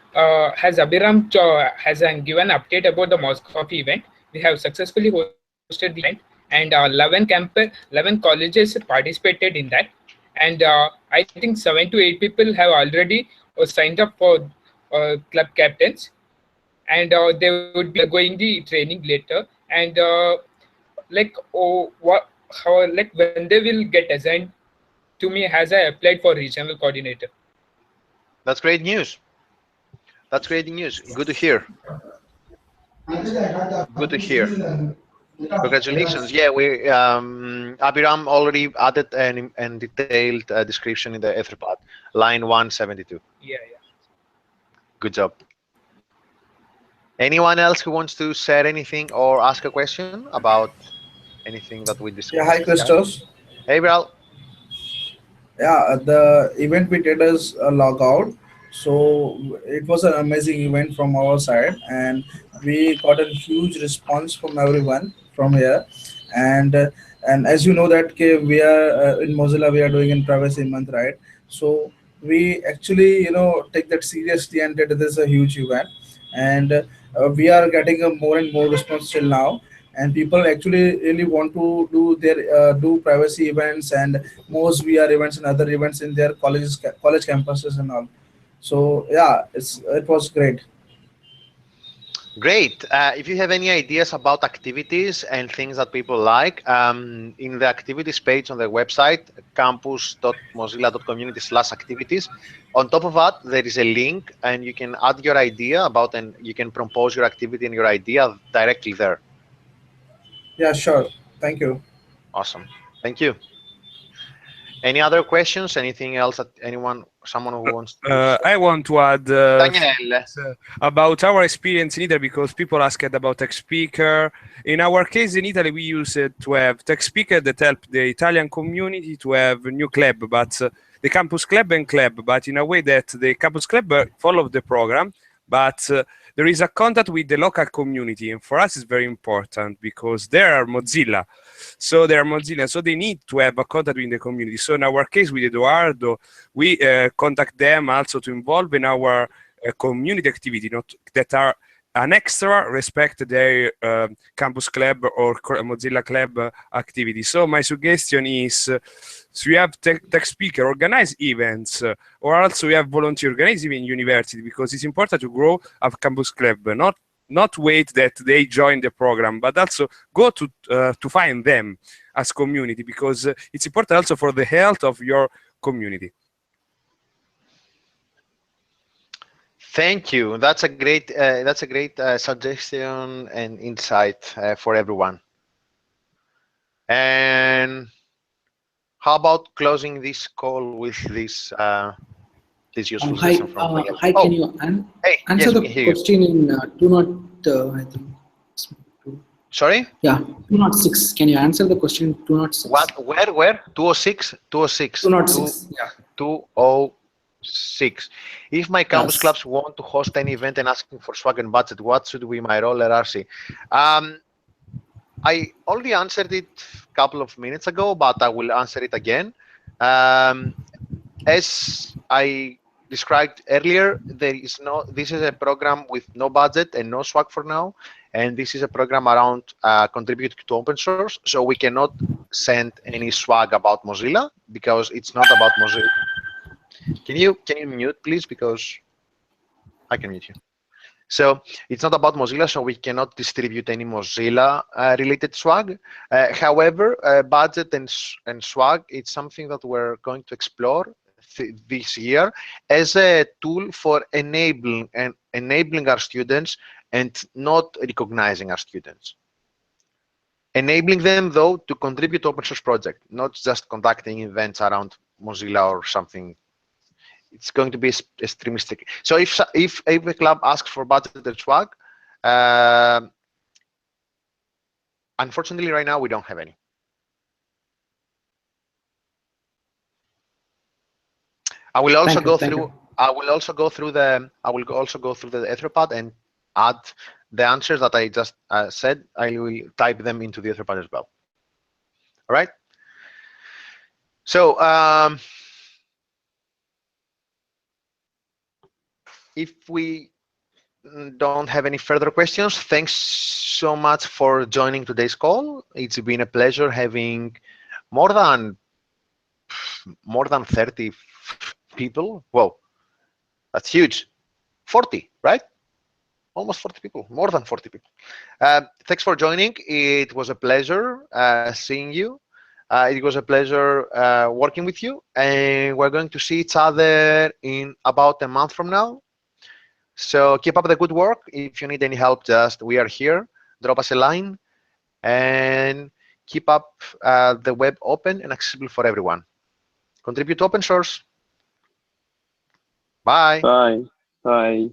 Has Abhiram has given an update about the Moscow Coffee event. We have successfully hosted the event, and 11 colleges participated in that. And I think 7 to 8 people have already signed up for club captains, and they would be going the training later. And when they will get assigned to me, as I applied for regional coordinator. That's great news. That's great news. Good to hear. Good to hear. Congratulations. Yeah, we Abiram already added an detailed description in the Etherpad, line 172. Yeah. Good job. Anyone else who wants to share anything or ask a question about anything that we Yeah, hi discussed? Christos. Hey, Bral. Yeah, the event we did is a log out. So it was an amazing event from our side, and we got a huge response from everyone from here. And as you know that we are in Mozilla, we are doing in Privacy Month, right? So we actually take that seriously and that this is a huge event, and we are getting a more and more response till now. And people actually really want to do their do privacy events and most VR events and other events in their college campuses and all. So yeah, it was great. Great. If you have any ideas about activities and things that people like, in the activities page on the website, campus.mozilla.community/activities, on top of that, there is a link and you can add your idea about and you can propose your activity and your idea directly there. Yeah, sure. Thank you. Awesome. Thank you. Any other questions? Anything else that someone who wants to I want to add Daniele. about our experience in Italy, because people asked about Tech Speaker. In our case in Italy, we use it to have Tech Speaker that help the Italian community to have a new club, but the Campus Club and Club, but in a way that the Campus Club follow the program, but there is a contact with the local community, and for us it's very important because they are Mozilla. So they are Mozilla, so they need to have a contact with the community. So in our case with Eduardo, we contact them also to involve in our community activity, not that are an extra respect their Campus Club or Mozilla Club activity. So my suggestion is, so you have tech speaker organize events, or also you have volunteer organize even in university, because it's important to grow a Campus Club, not wait that they join the program, but also go to find them as community, because it's important also for the health of your community. Thank you. That's a great suggestion and insight for everyone. And how about closing this call with this useful Hi, session from Miguel? hi. Can you answer yes, we the can hear you. question in 2 I think. Sorry? Yeah, 206. Can you answer the question in 206? What? Where? 206? 206. 206. Yeah. 206. If my campus Yes. clubs want to host an event and asking for swag and budget, what should be my role at RC? I already answered it a couple of minutes ago, but I will answer it again. As I described earlier, this is a program with no budget and no swag for now, and this is a program around contributing to open source, so we cannot send any swag about Mozilla because it's not about Mozilla. Can you mute, please, because I can mute you. So it's not about Mozilla, so we cannot distribute any Mozilla related swag. However, budget and swag, it's something that we're going to explore this year as a tool for enabling our students and not recognizing our students. Enabling them, though, to contribute to open source project, not just conducting events around Mozilla or something. It's going to be extremistic. So if a club asks for budgeted swag, unfortunately, right now we don't have any. I will also go through the Etherpad and add the answers that I just said. I will type them into the Etherpad as well. All right. So if we don't have any further questions, thanks so much for joining today's call. It's been a pleasure having more than 30 people. Whoa, that's huge. 40, right? Almost 40 people, more than 40 people. Thanks for joining. It was a pleasure seeing you. It was a pleasure working with you, and we're going to see each other in about a month from now. So keep up the good work. If you need any help, we are here. Drop us a line, and keep up the web open and accessible for everyone. Contribute to open source. Bye. Bye. Bye.